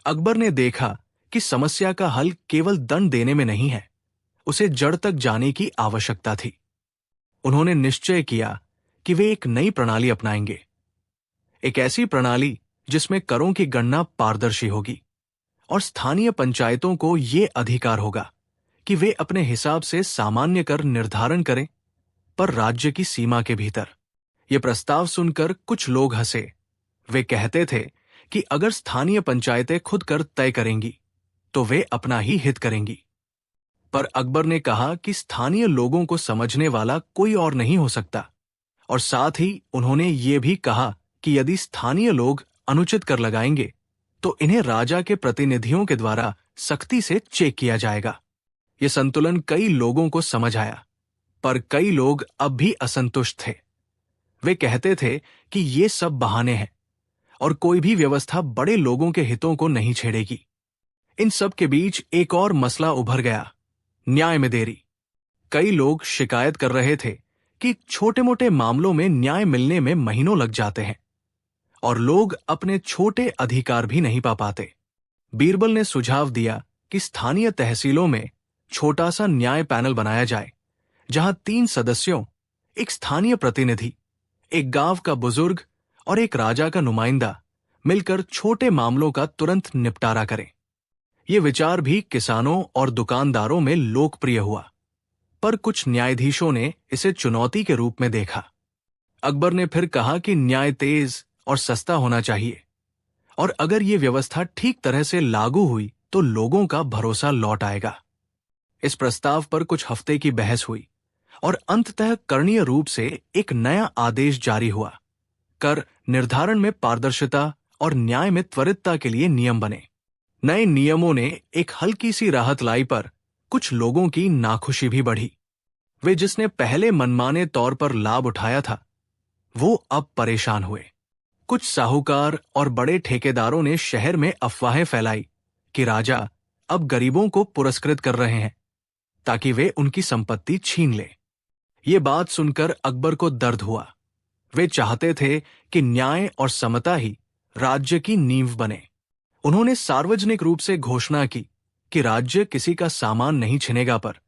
S1: अकबर ने देखा कि समस्या का हल केवल दंड देने में नहीं है, उसे जड़ तक जाने की आवश्यकता थी। उन्होंने निश्चय किया कि वे एक नई प्रणाली अपनाएंगे, एक ऐसी प्रणाली जिसमें करों की गणना पारदर्शी होगी और स्थानीय पंचायतों को ये अधिकार होगा कि वे अपने हिसाब से सामान्य कर निर्धारण करें, पर राज्य की सीमा के भीतर। ये प्रस्ताव सुनकर कुछ लोग हंसे। वे कहते थे कि अगर स्थानीय पंचायतें खुद कर तय करेंगी तो वे अपना ही हित करेंगी। पर अकबर ने कहा कि स्थानीय लोगों को समझने वाला कोई और नहीं हो सकता, और साथ ही उन्होंने ये भी कहा कि यदि स्थानीय लोग अनुचित कर लगाएंगे तो इन्हें राजा के प्रतिनिधियों के द्वारा सख्ती से चेक किया जाएगा। ये संतुलन कई लोगों को समझ आया, पर कई लोग अब भी असंतुष्ट थे। वे कहते थे कि ये सब बहाने हैं और कोई भी व्यवस्था बड़े लोगों के हितों को नहीं छेड़ेगी। इन सब के बीच एक और मसला उभर गया, न्याय में देरी। कई लोग शिकायत कर रहे थे कि छोटे-मोटे मामलों में न्याय मिलने में महीनों लग जाते हैं और लोग अपने छोटे अधिकार भी नहीं पा पाते। बीरबल ने सुझाव दिया कि स्थानीय तहसीलों में छोटा सा न्याय पैनल बनाया जाए, जहां 3 सदस्यों, एक स्थानीय प्रतिनिधि, एक गांव का बुजुर्ग और एक राजा का नुमाइंदा मिलकर छोटे मामलों का तुरंत निपटारा करें। ये विचार भी किसानों और दुकानदारों में लोकप्रिय हुआ, पर कुछ न्यायाधीशों ने इसे चुनौती के रूप में देखा। अकबर ने फिर कहा कि न्याय तेज और सस्ता होना चाहिए, और अगर ये व्यवस्था ठीक तरह से लागू हुई तो लोगों का भरोसा लौट आएगा। इस प्रस्ताव पर कुछ हफ्ते की बहस हुई और अंततः करणीय रूप से एक नया आदेश जारी हुआ। कर निर्धारण में पारदर्शिता और न्याय में त्वरितता के लिए नियम बने। नए नियमों ने एक हल्की सी राहत लाई, पर कुछ लोगों की नाखुशी भी बढ़ी। वे जिसने पहले मनमाने तौर पर लाभ उठाया था, वो अब परेशान हुए। कुछ साहूकार और बड़े ठेकेदारों ने शहर में अफवाहें फैलाई कि राजा अब गरीबों को पुरस्कृत कर रहे हैं ताकि वे उनकी संपत्ति छीन लें। ये बात सुनकर अकबर को दर्द हुआ। वे चाहते थे कि न्याय और समता ही राज्य की नींव बने। उन्होंने सार्वजनिक रूप से घोषणा की कि राज्य किसी का सामान नहीं छीनेगा, पर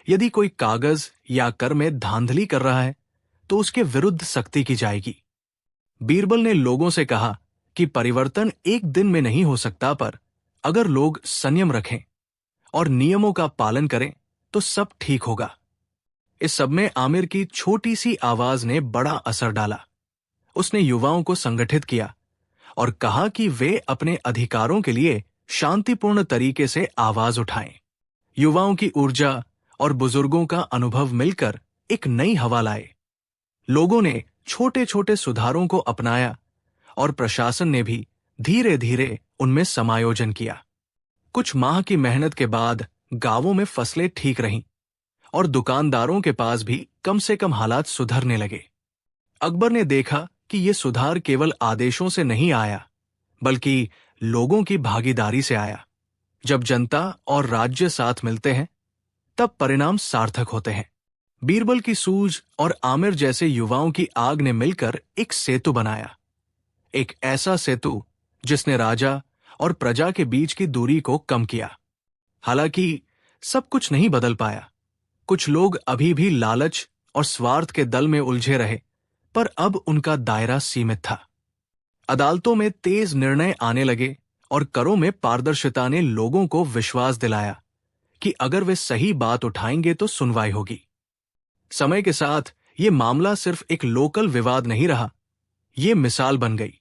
S1: यदि कोई कागज या कर में धांधली कर रहा है तो उसके विरुद्ध सख्ती की जाएगी। बीरबल ने लोगों से कहा कि परिवर्तन एक दिन में नहीं हो सकता, पर अगर लोग संयम रखें और नियमों का पालन करें तो सब ठीक होगा। इस सब में आमिर की छोटी सी आवाज ने बड़ा असर डाला। उसने युवाओं को संगठित किया और कहा कि वे अपने अधिकारों के लिए शांतिपूर्ण तरीके से आवाज उठाएं। युवाओं की ऊर्जा और बुजुर्गों का अनुभव मिलकर एक नई हवा लाए। लोगों ने छोटे छोटे सुधारों को अपनाया और प्रशासन ने भी धीरे धीरे उनमें समायोजन किया। कुछ माह की मेहनत के बाद गांवों में फसलें ठीक रहीं और दुकानदारों के पास भी कम से कम हालात सुधरने लगे। अकबर ने देखा कि ये सुधार केवल आदेशों से नहीं आया, बल्कि लोगों की भागीदारी से आया। जब जनता और राज्य साथ मिलते हैं, तब परिणाम सार्थक होते हैं। बीरबल की सूझ और आमिर जैसे युवाओं की आग ने मिलकर एक सेतु बनाया, एक ऐसा सेतु जिसने राजा और प्रजा के बीच की दूरी को कम किया। हालांकि सब कुछ नहीं बदल पाया। कुछ लोग अभी भी लालच और स्वार्थ के दल में उलझे रहे, पर अब उनका दायरा सीमित था। अदालतों में तेज निर्णय आने लगे और करों में पारदर्शिता ने लोगों को विश्वास दिलाया कि अगर वे सही बात उठाएंगे तो सुनवाई होगी। समय के साथ ये मामला सिर्फ एक लोकल विवाद नहीं रहा, ये मिसाल बन गई।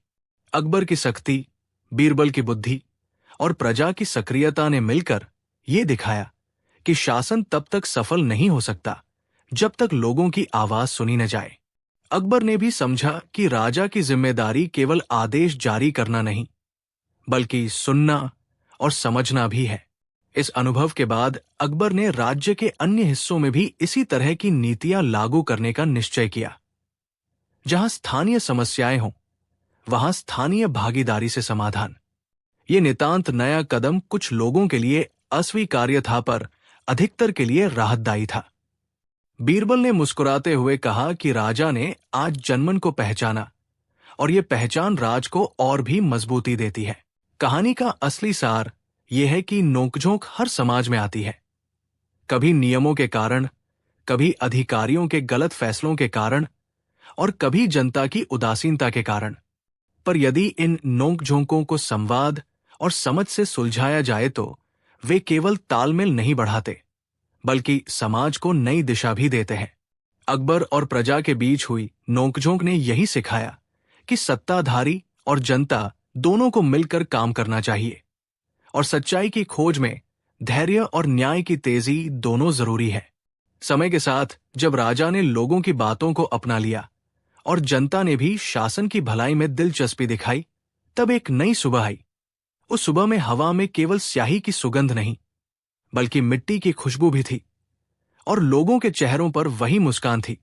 S1: अकबर की सख्ती, बीरबल की बुद्धि और प्रजा की सक्रियता ने मिलकर ये दिखाया कि शासन तब तक सफल नहीं हो सकता जब तक लोगों की आवाज सुनी न जाए। अकबर ने भी समझा कि राजा की जिम्मेदारी केवल आदेश जारी करना नहीं, बल्कि सुनना और समझना भी है। इस अनुभव के बाद अकबर ने राज्य के अन्य हिस्सों में भी इसी तरह की नीतियां लागू करने का निश्चय किया। जहां स्थानीय समस्याएं हों, वहां स्थानीय भागीदारी से समाधान। ये नितांत नया कदम कुछ लोगों के लिए अस्वीकार्य था, पर अधिकतर के लिए राहतदायी था। बीरबल ने मुस्कुराते हुए कहा कि राजा ने आज जनमन को पहचाना और ये पहचान राज को और भी मजबूती देती है। कहानी का असली सार यह है कि नोकझोंक हर समाज में आती है, कभी नियमों के कारण, कभी अधिकारियों के गलत फैसलों के कारण और कभी जनता की उदासीनता के कारण। पर यदि इन नोकझोंकों को संवाद और समझ से सुलझाया जाए तो वे केवल तालमेल नहीं बढ़ाते, बल्कि समाज को नई दिशा भी देते हैं। अकबर और प्रजा के बीच हुई नोकझोंक ने यही सिखाया कि सत्ताधारी और जनता दोनों को मिलकर काम करना चाहिए, और सच्चाई की खोज में धैर्य और न्याय की तेजी दोनों जरूरी है। समय के साथ जब राजा ने लोगों की बातों को अपना लिया और जनता ने भी शासन की भलाई में दिलचस्पी दिखाई, तब एक नई सुबह आई। उस सुबह में हवा में केवल स्याही की सुगंध नहीं, बल्कि मिट्टी की खुशबू भी थी, और लोगों के चेहरों पर वही मुस्कान थी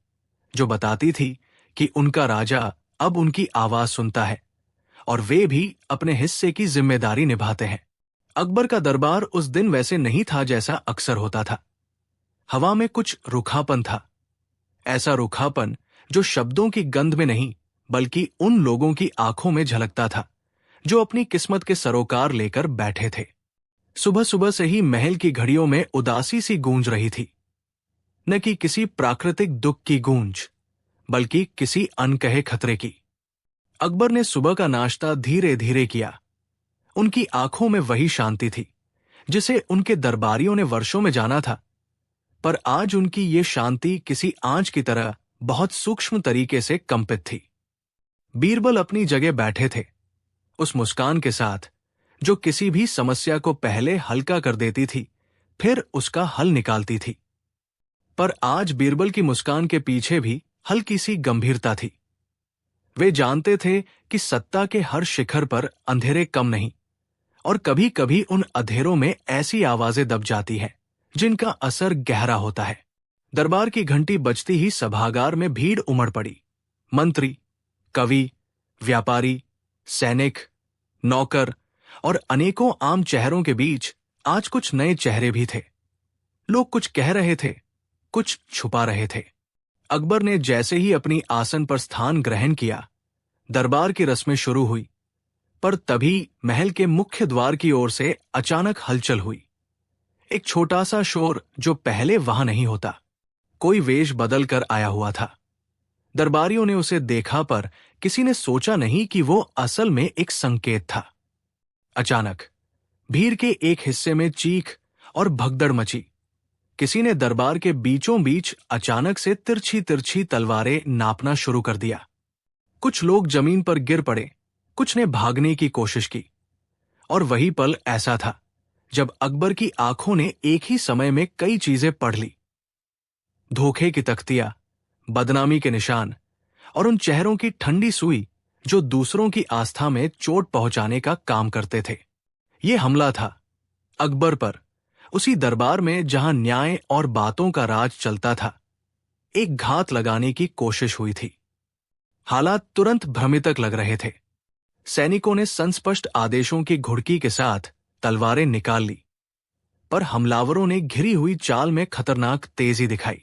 S1: जो बताती थी कि उनका राजा अब उनकी आवाज सुनता है और वे भी अपने हिस्से की जिम्मेदारी निभाते हैं। अकबर का दरबार उस दिन वैसे नहीं था जैसा अक्सर होता था। हवा में कुछ रूखापन था, ऐसा रूखापन जो शब्दों की गंध में नहीं, बल्कि उन लोगों की आंखों में झलकता था जो अपनी किस्मत के सरोकार लेकर बैठे थे। सुबह सुबह से ही महल की घड़ियों में उदासी सी गूंज रही थी, न कि किसी प्राकृतिक दुख की गूंज, बल्कि किसी अनकहे खतरे की। अकबर ने सुबह का नाश्ता धीरे धीरे किया। उनकी आंखों में वही शांति थी जिसे उनके दरबारियों ने वर्षों में जाना था, पर आज उनकी ये शांति किसी आंच की तरह बहुत सूक्ष्म तरीके से कंपित थी। बीरबल अपनी जगह बैठे थे, उस मुस्कान के साथ जो किसी भी समस्या को पहले हल्का कर देती थी, फिर उसका हल निकालती थी। पर आज बीरबल की मुस्कान के पीछे भी हल्की सी गंभीरता थी। वे जानते थे कि सत्ता के हर शिखर पर अंधेरे कम नहीं, और कभी कभी उन अंधेरों में ऐसी आवाजें दब जाती हैं जिनका असर गहरा होता है। दरबार की घंटी बजती ही सभागार में भीड़ उमड़ पड़ी। मंत्री, कवि, व्यापारी, सैनिक, नौकर और अनेकों आम चेहरों के बीच आज कुछ नए चेहरे भी थे। लोग कुछ कह रहे थे, कुछ छुपा रहे थे। अकबर ने जैसे ही अपनी आसन पर स्थान ग्रहण किया, दरबार की रस्में शुरू हुई, पर तभी महल के मुख्य द्वार की ओर से अचानक हलचल हुई। एक छोटा सा शोर जो पहले वहां नहीं होता। कोई वेश बदल कर आया हुआ था। दरबारियों ने उसे देखा, पर किसी ने सोचा नहीं कि वो असल में एक संकेत था। अचानक भीड़ के एक हिस्से में चीख और भगदड़ मची। किसी ने दरबार के बीचों बीच अचानक से तिरछी तिरछी तलवारें नापना शुरू कर दिया। कुछ लोग जमीन पर गिर पड़े, कुछ ने भागने की कोशिश की, और वही पल ऐसा था जब अकबर की आंखों ने एक ही समय में कई चीजें पढ़ ली। धोखे की तख्तियां, बदनामी के निशान, और उन चेहरों की ठंडी सुई जो दूसरों की आस्था में चोट पहुंचाने का काम करते थे। यह हमला था अकबर पर, उसी दरबार में जहां न्याय और बातों का राज चलता था। एक घात लगाने की कोशिश हुई थी। हालात तुरंत भ्रमितक लग रहे थे। सैनिकों ने संस्पष्ट आदेशों की घुड़की के साथ तलवारें निकाल ली, पर हमलावरों ने घिरी हुई चाल में खतरनाक तेजी दिखाई।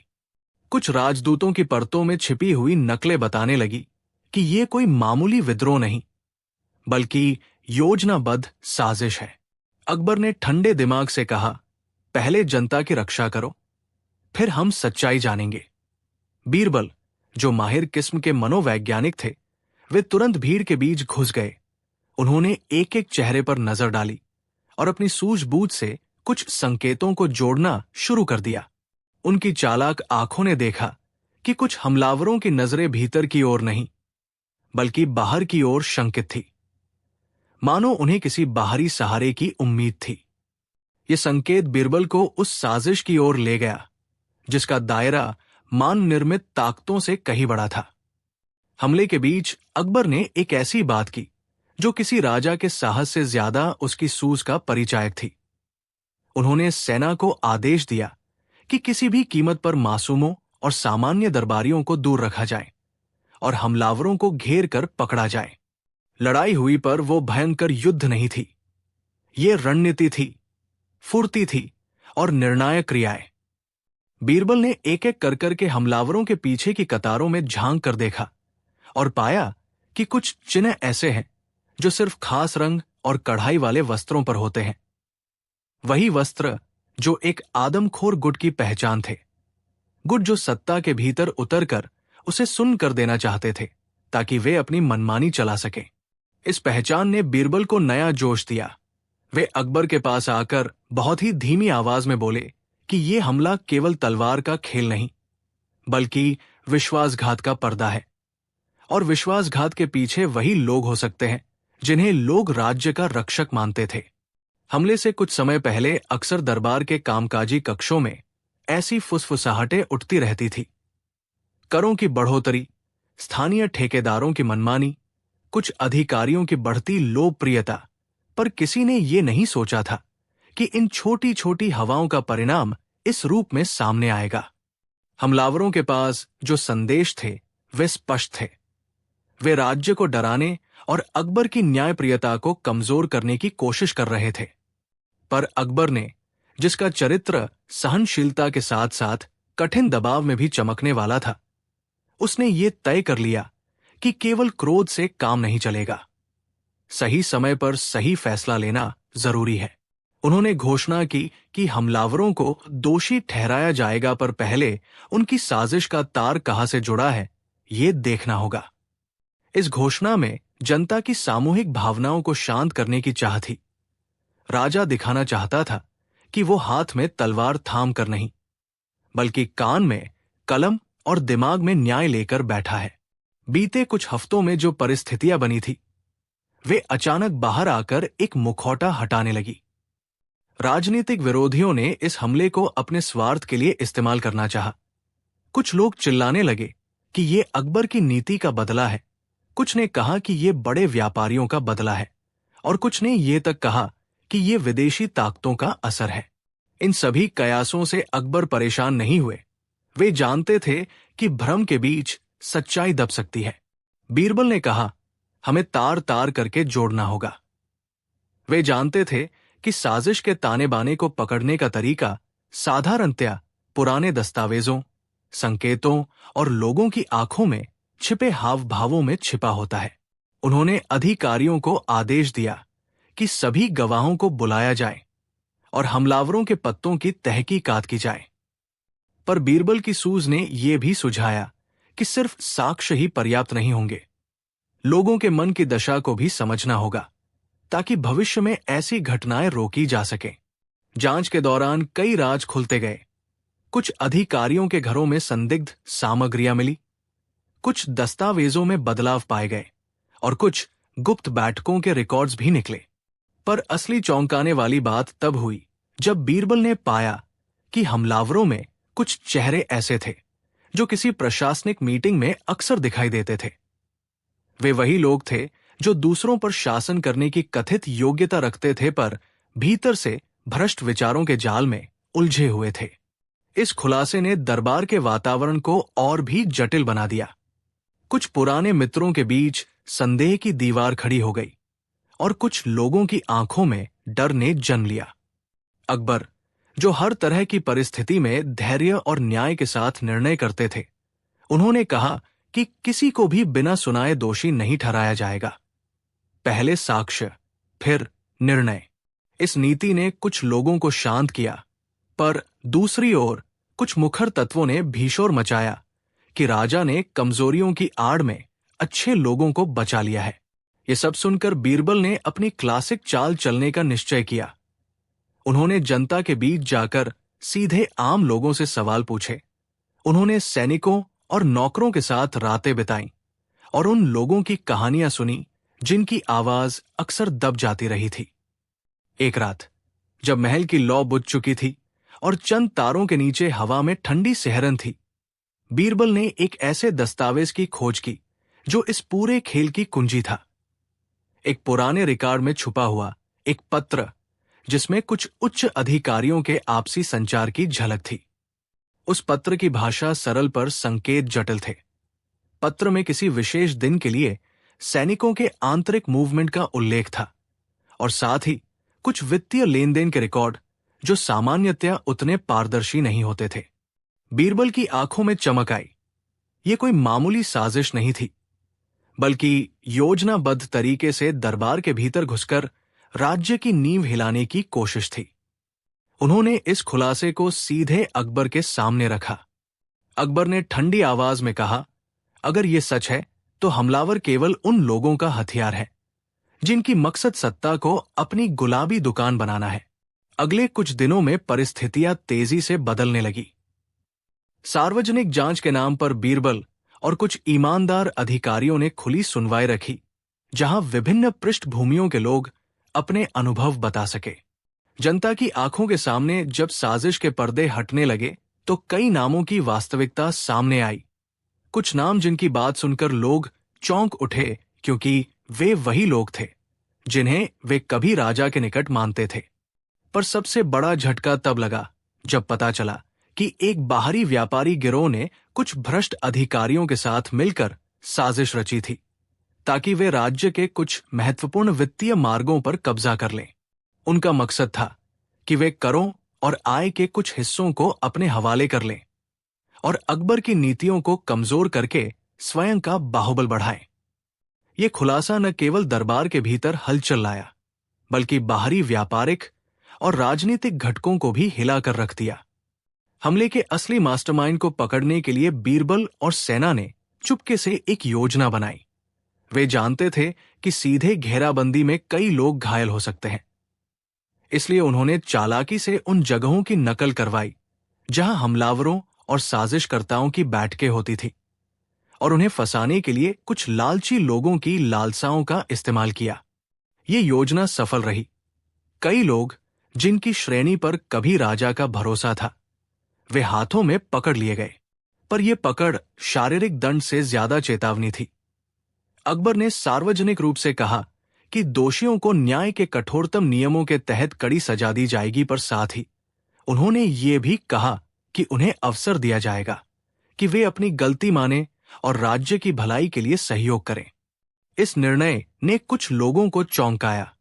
S1: कुछ राजदूतों की परतों में छिपी हुई नकलें बताने लगी कि यह कोई मामूली विद्रोह नहीं, बल्कि योजनाबद्ध साजिश है। अकबर ने ठंडे दिमाग से कहा, पहले जनता की रक्षा करो, फिर हम सच्चाई जानेंगे। बीरबल, जो माहिर किस्म के मनोवैज्ञानिक थे, वे तुरंत भीड़ के बीच घुस गए। उन्होंने एक एक चेहरे पर नजर डाली और अपनी सूझबूझ से कुछ संकेतों को जोड़ना शुरू कर दिया। उनकी चालाक आंखों ने देखा कि कुछ हमलावरों की नजरें भीतर की ओर नहीं, बल्कि बाहर की ओर शंकित थी, मानो उन्हें किसी बाहरी सहारे की उम्मीद थी। यह संकेत बीरबल को उस साजिश की ओर ले गया जिसका दायरा मान निर्मित ताकतों से कहीं बड़ा था। हमले के बीच अकबर ने एक ऐसी बात की जो किसी राजा के साहस से ज्यादा उसकी सूझ का परिचायक थी। उन्होंने सेना को आदेश दिया कि किसी भी कीमत पर मासूमों और सामान्य दरबारियों को दूर रखा जाए और हमलावरों को घेर कर पकड़ा जाए। लड़ाई हुई पर वो भयंकर युद्ध नहीं थी, ये रणनीति थी, फुर्ती थी और निर्णायक क्रियाएं। बीरबल ने एक एक कर के हमलावरों के पीछे की कतारों में झांक कर देखा और पाया कि कुछ चिन्ह ऐसे हैं जो सिर्फ खास रंग और कढ़ाई वाले वस्त्रों पर होते हैं। वही वस्त्र जो एक आदमखोर गुट की पहचान थे, गुट जो सत्ता के भीतर उतरकर उसे सुन कर देना चाहते थे ताकि वे अपनी मनमानी चला सकें। इस पहचान ने बीरबल को नया जोश दिया। वे अकबर के पास आकर बहुत ही धीमी आवाज में बोले कि ये हमला केवल तलवार का खेल नहीं, बल्कि विश्वासघात का पर्दा है। और विश्वासघात के पीछे वही लोग हो सकते हैं जिन्हें लोग राज्य का रक्षक मानते थे। हमले से कुछ समय पहले अक्सर दरबार के कामकाजी कक्षों में ऐसी फुसफुसाहटें उठती रहती थी। करों की बढ़ोतरी, स्थानीय ठेकेदारों की मनमानी, कुछ अधिकारियों की बढ़ती लोकप्रियता, पर किसी ने ये नहीं सोचा था कि इन छोटी छोटी हवाओं का परिणाम इस रूप में सामने आएगा। हमलावरों के पास जो संदेश थे वे स्पष्ट थे। वे राज्य को डराने और अकबर की न्यायप्रियता को कमजोर करने की कोशिश कर रहे थे। पर अकबर ने, जिसका चरित्र सहनशीलता के साथ साथ कठिन दबाव में भी चमकने वाला था, उसने ये तय कर लिया कि केवल क्रोध से काम नहीं चलेगा। सही समय पर सही फैसला लेना जरूरी है। उन्होंने घोषणा की कि हमलावरों को दोषी ठहराया जाएगा, पर पहले उनकी साजिश का तार कहां से जुड़ा है ये देखना होगा। इस घोषणा में जनता की सामूहिक भावनाओं को शांत करने की चाह थी। राजा दिखाना चाहता था कि वो हाथ में तलवार थाम कर नहीं, बल्कि कान में कलम और दिमाग में न्याय लेकर बैठा है। बीते कुछ हफ्तों में जो परिस्थितियां बनी थी, वे अचानक बाहर आकर एक मुखौटा हटाने लगी। राजनीतिक विरोधियों ने इस हमले को अपने स्वार्थ के लिए इस्तेमाल करना चाहा। कुछ लोग चिल्लाने लगे कि ये अकबर की नीति का बदला है, कुछ ने कहा कि ये बड़े व्यापारियों का बदला है, और कुछ ने ये तक कहा कि ये विदेशी ताकतों का असर है। इन सभी कयासों से अकबर परेशान नहीं हुए। वे जानते थे कि भ्रम के बीच सच्चाई दब सकती है। बीरबल ने कहा, हमें तार तार करके जोड़ना होगा। वे जानते थे कि साजिश के ताने बाने को पकड़ने का तरीका साधारणतया पुराने दस्तावेजों, संकेतों और लोगों की आंखों में छिपे हाव भावों में छिपा होता है। उन्होंने अधिकारियों को आदेश दिया कि सभी गवाहों को बुलाया जाए और हमलावरों के पत्तों की तहकीकात की जाए। पर बीरबल की सूझ ने यह भी सुझाया कि सिर्फ साक्ष्य ही पर्याप्त नहीं होंगे। लोगों के मन की दशा को भी समझना होगा, ताकि भविष्य में ऐसी घटनाएं रोकी जा सकें। जांच के दौरान कई राज खुलते गए। कुछ अधिकारियों के घरों में संदिग्ध सामग्रियां मिली, कुछ दस्तावेजों में बदलाव पाए गए और कुछ गुप्त बैठकों के रिकॉर्ड्स भी निकले। पर असली चौंकाने वाली बात तब हुई जब बीरबल ने पाया कि हमलावरों में कुछ चेहरे ऐसे थे जो किसी प्रशासनिक मीटिंग में अक्सर दिखाई देते थे। वे वही लोग थे जो दूसरों पर शासन करने की कथित योग्यता रखते थे, पर भीतर से भ्रष्ट विचारों के जाल में उलझे हुए थे। इस खुलासे ने दरबार के वातावरण को और भी जटिल बना दिया। कुछ पुराने मित्रों के बीच संदेह की दीवार खड़ी हो गई और कुछ लोगों की आंखों में डर ने जन्म लिया। अकबर, जो हर तरह की परिस्थिति में धैर्य और न्याय के साथ निर्णय करते थे, उन्होंने कहा कि किसी को भी बिना सुनाए दोषी नहीं ठहराया जाएगा। पहले साक्ष्य, फिर निर्णय। इस नीति ने कुछ लोगों को शांत किया, पर दूसरी ओर कुछ मुखर तत्वों ने भीषोर मचाया कि राजा ने कमजोरियों की आड़ में अच्छे लोगों को बचा लिया है। ये सब सुनकर बीरबल ने अपनी क्लासिक चाल चलने का निश्चय किया। उन्होंने जनता के बीच जाकर सीधे आम लोगों से सवाल पूछे। उन्होंने सैनिकों और नौकरों के साथ रातें बिताईं और उन लोगों की कहानियां सुनी जिनकी आवाज अक्सर दब जाती रही थी। एक रात जब महल की लौ बुझ चुकी थी और चंद तारों के नीचे हवा में ठंडी सिहरन थी, बीरबल ने एक ऐसे दस्तावेज की खोज की जो इस पूरे खेल की कुंजी था। एक पुराने रिकॉर्ड में छुपा हुआ एक पत्र जिसमें कुछ उच्च अधिकारियों के आपसी संचार की झलक थी। उस पत्र की भाषा सरल पर संकेत जटिल थे। पत्र में किसी विशेष दिन के लिए सैनिकों के आंतरिक मूवमेंट का उल्लेख था और साथ ही कुछ वित्तीय लेन देन के रिकॉर्ड जो सामान्यतया उतने पारदर्शी नहीं होते थे। बीरबल की आंखों में चमक आई। ये कोई मामूली साजिश नहीं थी, बल्कि योजनाबद्ध तरीके से दरबार के भीतर घुसकर राज्य की नींव हिलाने की कोशिश थी। उन्होंने इस खुलासे को सीधे अकबर के सामने रखा। अकबर ने ठंडी आवाज में कहा, अगर ये सच है तो हमलावर केवल उन लोगों का हथियार है जिनकी मकसद सत्ता को अपनी गुलाबी दुकान बनाना है। अगले कुछ दिनों में परिस्थितियां तेजी से बदलने लगी। सार्वजनिक जांच के नाम पर बीरबल और कुछ ईमानदार अधिकारियों ने खुली सुनवाई रखी, जहां विभिन्न पृष्ठभूमियों के लोग अपने अनुभव बता सके। जनता की आंखों के सामने जब साजिश के पर्दे हटने लगे तो कई नामों की वास्तविकता सामने आई। कुछ नाम जिनकी बात सुनकर लोग चौंक उठे, क्योंकि वे वही लोग थे जिन्हें वे कभी राजा के निकट मानते थे। पर सबसे बड़ा झटका तब लगा जब पता चला कि एक बाहरी व्यापारी गिरोह ने कुछ भ्रष्ट अधिकारियों के साथ मिलकर साजिश रची थी, ताकि वे राज्य के कुछ महत्वपूर्ण वित्तीय मार्गों पर कब्जा कर लें। उनका मकसद था कि वे करों और आय के कुछ हिस्सों को अपने हवाले कर लें और अकबर की नीतियों को कमजोर करके स्वयं का बाहुबल बढ़ाएं। ये खुलासा न केवल दरबार के भीतर हलचल लाया, बल्कि बाहरी व्यापारिक और राजनीतिक घटकों को भी हिलाकर रख दिया। हमले के असली मास्टरमाइंड को पकड़ने के लिए बीरबल और सेना ने चुपके से एक योजना बनाई। वे जानते थे कि सीधे घेराबंदी में कई लोग घायल हो सकते हैं, इसलिए उन्होंने चालाकी से उन जगहों की नकल करवाई जहां हमलावरों और साजिशकर्ताओं की बैठकें होती थी, और उन्हें फंसाने के लिए कुछ लालची लोगों की लालसाओं का इस्तेमाल किया। ये योजना सफल रही। कई लोग जिनकी श्रेणी पर कभी राजा का भरोसा था, वे हाथों में पकड़ लिए गए। पर यह पकड़ शारीरिक दंड से ज्यादा चेतावनी थी। अकबर ने सार्वजनिक रूप से कहा कि दोषियों को न्याय के कठोरतम नियमों के तहत कड़ी सजा दी जाएगी, पर साथ ही उन्होंने ये भी कहा कि उन्हें अवसर दिया जाएगा कि वे अपनी गलती माने और राज्य की भलाई के लिए सहयोग करें। इस निर्णय ने कुछ लोगों को चौंकाया।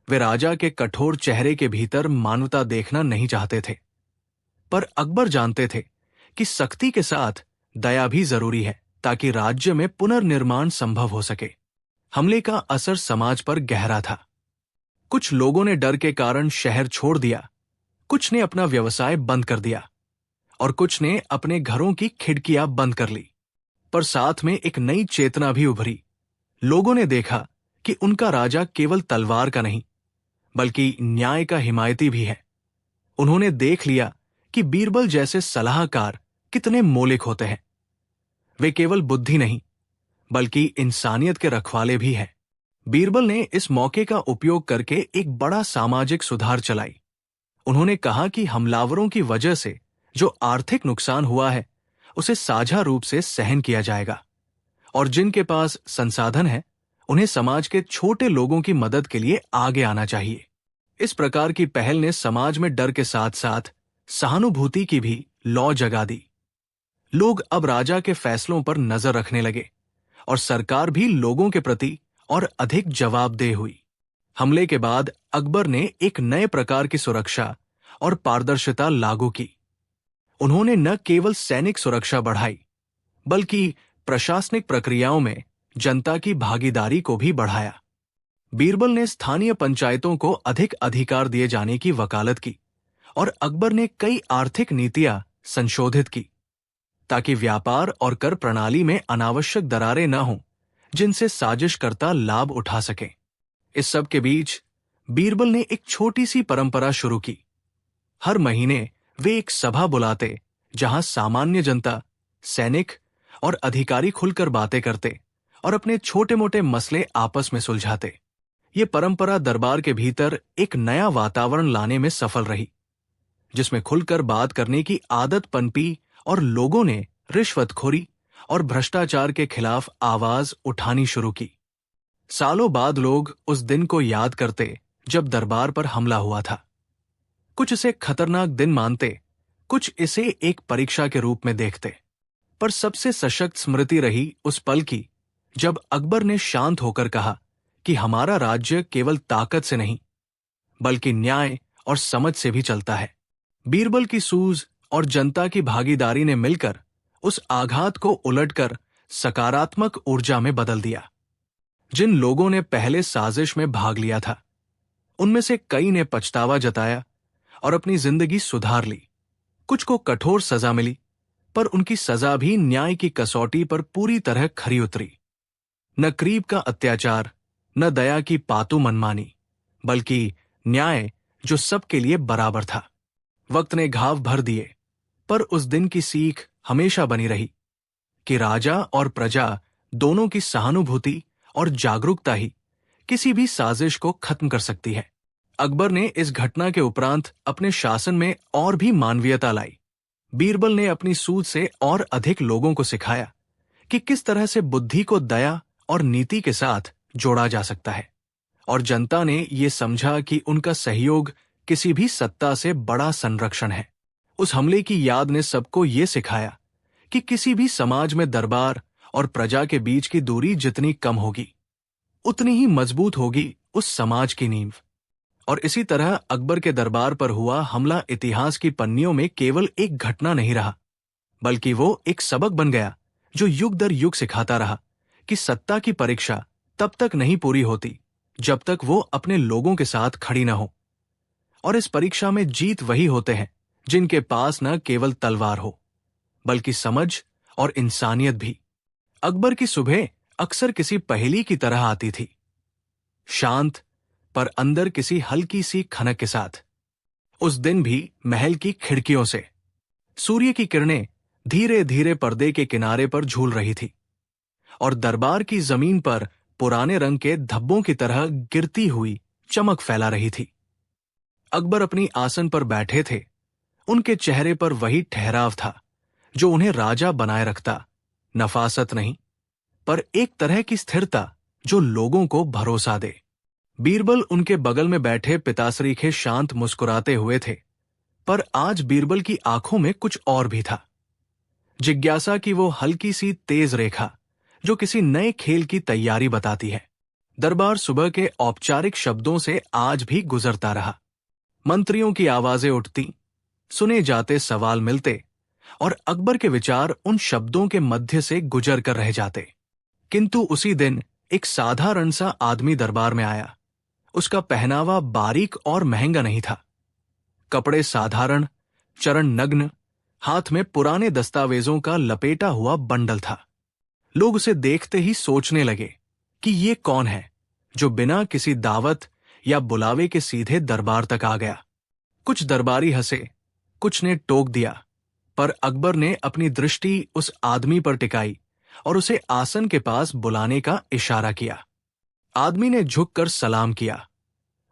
S1: वे राजा के कठोर चेहरे के भीतर मानवता देखना नहीं चाहते थे, पर अकबर जानते थे कि सख्ती के साथ दया भी जरूरी है, ताकि राज्य में पुनर्निर्माण संभव हो सके। हमले का असर समाज पर गहरा था। कुछ लोगों ने डर के कारण शहर छोड़ दिया, कुछ ने अपना व्यवसाय बंद कर दिया और कुछ ने अपने घरों की खिड़कियां बंद कर ली। पर साथ में एक नई चेतना भी उभरी। लोगों ने देखा कि उनका राजा केवल तलवार का नहीं, बल्कि न्याय का हिमायती भी है। उन्होंने देख लिया कि बीरबल जैसे सलाहकार कितने मौलिक होते हैं। वे केवल बुद्धि नहीं, बल्कि इंसानियत के रखवाले भी हैं। बीरबल ने इस मौके का उपयोग करके एक बड़ा सामाजिक सुधार चलाई। उन्होंने कहा कि हमलावरों की वजह से जो आर्थिक नुकसान हुआ है, उसे साझा रूप से सहन किया जाएगा, और जिनके पास संसाधन है, उन्हें समाज के छोटे लोगों की मदद के लिए आगे आना चाहिए। इस प्रकार की पहल ने समाज में डर के साथ साथ सहानुभूति की भी लौ जगा दी। लोग अब राजा के फैसलों पर नजर रखने लगे और सरकार भी लोगों के प्रति और अधिक जवाबदेह हुई। हमले के बाद अकबर ने एक नए प्रकार की सुरक्षा और पारदर्शिता लागू की। उन्होंने न केवल सैनिक सुरक्षा बढ़ाई, बल्कि प्रशासनिक प्रक्रियाओं में जनता की भागीदारी को भी बढ़ाया। बीरबल ने स्थानीय पंचायतों को अधिक अधिकार दिए जाने की वकालत की, और अकबर ने कई आर्थिक नीतियां संशोधित की, ताकि व्यापार और कर प्रणाली में अनावश्यक दरारें न हों, जिनसे साजिशकर्ता लाभ उठा सकें। इस सब के बीच बीरबल ने एक छोटी सी परंपरा शुरू की। हर महीने वे एक सभा बुलाते, जहां सामान्य जनता, सैनिक और अधिकारी खुलकर बातें करते और अपने छोटे-मोटे मसले आपस में सुलझाते। ये परंपरा दरबार के भीतर एक नया वातावरण लाने में सफल रही, जिसमें खुलकर बात करने की आदत पनपी और लोगों ने रिश्वतखोरी और भ्रष्टाचार के खिलाफ आवाज उठानी शुरू की। सालों बाद लोग उस दिन को याद करते जब दरबार पर हमला हुआ था। कुछ इसे खतरनाक दिन मानते, कुछ इसे एक परीक्षा के रूप में देखते, पर सबसे सशक्त स्मृति रही उस पल की जब अकबर ने शांत होकर कहा कि हमारा राज्य केवल ताकत से नहीं, बल्कि न्याय और समझ से भी चलता है। बीरबल की सूझ और जनता की भागीदारी ने मिलकर उस आघात को उलटकर सकारात्मक ऊर्जा में बदल दिया। जिन लोगों ने पहले साजिश में भाग लिया था, उनमें से कई ने पछतावा जताया और अपनी जिंदगी सुधार ली। कुछ को कठोर सजा मिली, पर उनकी सजा भी न्याय की कसौटी पर पूरी तरह खरी उतरी। न करीब का अत्याचार, न दया की पातु मनमानी, बल्कि न्याय जो सबके लिए बराबर था। वक्त ने घाव भर दिए, पर उस दिन की सीख हमेशा बनी रही कि राजा और प्रजा दोनों की सहानुभूति और जागरूकता ही किसी भी साजिश को खत्म कर सकती है। अकबर ने इस घटना के उपरांत अपने शासन में और भी मानवीयता लाई। बीरबल ने अपनी सूझ से और अधिक लोगों को सिखाया कि किस तरह से बुद्धि को दया और नीति के साथ जोड़ा जा सकता है, और जनता ने ये समझा कि उनका सहयोग किसी भी सत्ता से बड़ा संरक्षण है। उस हमले की याद ने सबको ये सिखाया कि किसी भी समाज में दरबार और प्रजा के बीच की दूरी जितनी कम होगी, उतनी ही मजबूत होगी उस समाज की नींव। और इसी तरह अकबर के दरबार पर हुआ हमला इतिहास की पन्नियों में केवल एक घटना नहीं रहा, बल्कि वो एक सबक बन गया जो युग दर युग सिखाता रहा कि सत्ता की परीक्षा तब तक नहीं पूरी होती जब तक वो अपने लोगों के साथ खड़ी न हो। और इस परीक्षा में जीत वही होते हैं जिनके पास न केवल तलवार हो, बल्कि समझ और इंसानियत भी। अकबर की सुबह अक्सर किसी पहेली की तरह आती थी, शांत पर अंदर किसी हल्की सी खनक के साथ। उस दिन भी महल की खिड़कियों से सूर्य की किरणें धीरे धीरे पर्दे के किनारे पर झूल रही थी, और दरबार की जमीन पर पुराने रंग के धब्बों की तरह गिरती हुई चमक फैला रही थी। अकबर अपनी आसन पर बैठे थे। उनके चेहरे पर वही ठहराव था जो उन्हें राजा बनाए रखता, नफासत नहीं, पर एक तरह की स्थिरता जो लोगों को भरोसा दे। बीरबल उनके बगल में बैठे पिताश्री के शांत मुस्कुराते हुए थे, पर आज बीरबल की आंखों में कुछ और भी था। जिज्ञासा की वो हल्की सी तेज रेखा जो किसी नए खेल की तैयारी बताती है। दरबार सुबह के औपचारिक शब्दों से आज भी गुजरता रहा। मंत्रियों की आवाजें उठती, सुने जाते सवाल मिलते, और अकबर के विचार उन शब्दों के मध्य से गुजर कर रह जाते। किंतु उसी दिन एक साधारण सा आदमी दरबार में आया। उसका पहनावा बारीक और महंगा नहीं था। कपड़े साधारण, चरण नग्न, हाथ में पुराने दस्तावेजों का लपेटा हुआ बंडल था। लोग उसे देखते ही सोचने लगे कि ये कौन है जो बिना किसी दावत या बुलावे के सीधे दरबार तक आ गया। कुछ दरबारी हंसे, कुछ ने टोक दिया, पर अकबर ने अपनी दृष्टि उस आदमी पर टिकाई और उसे आसन के पास बुलाने का इशारा किया। आदमी ने झुककर सलाम किया।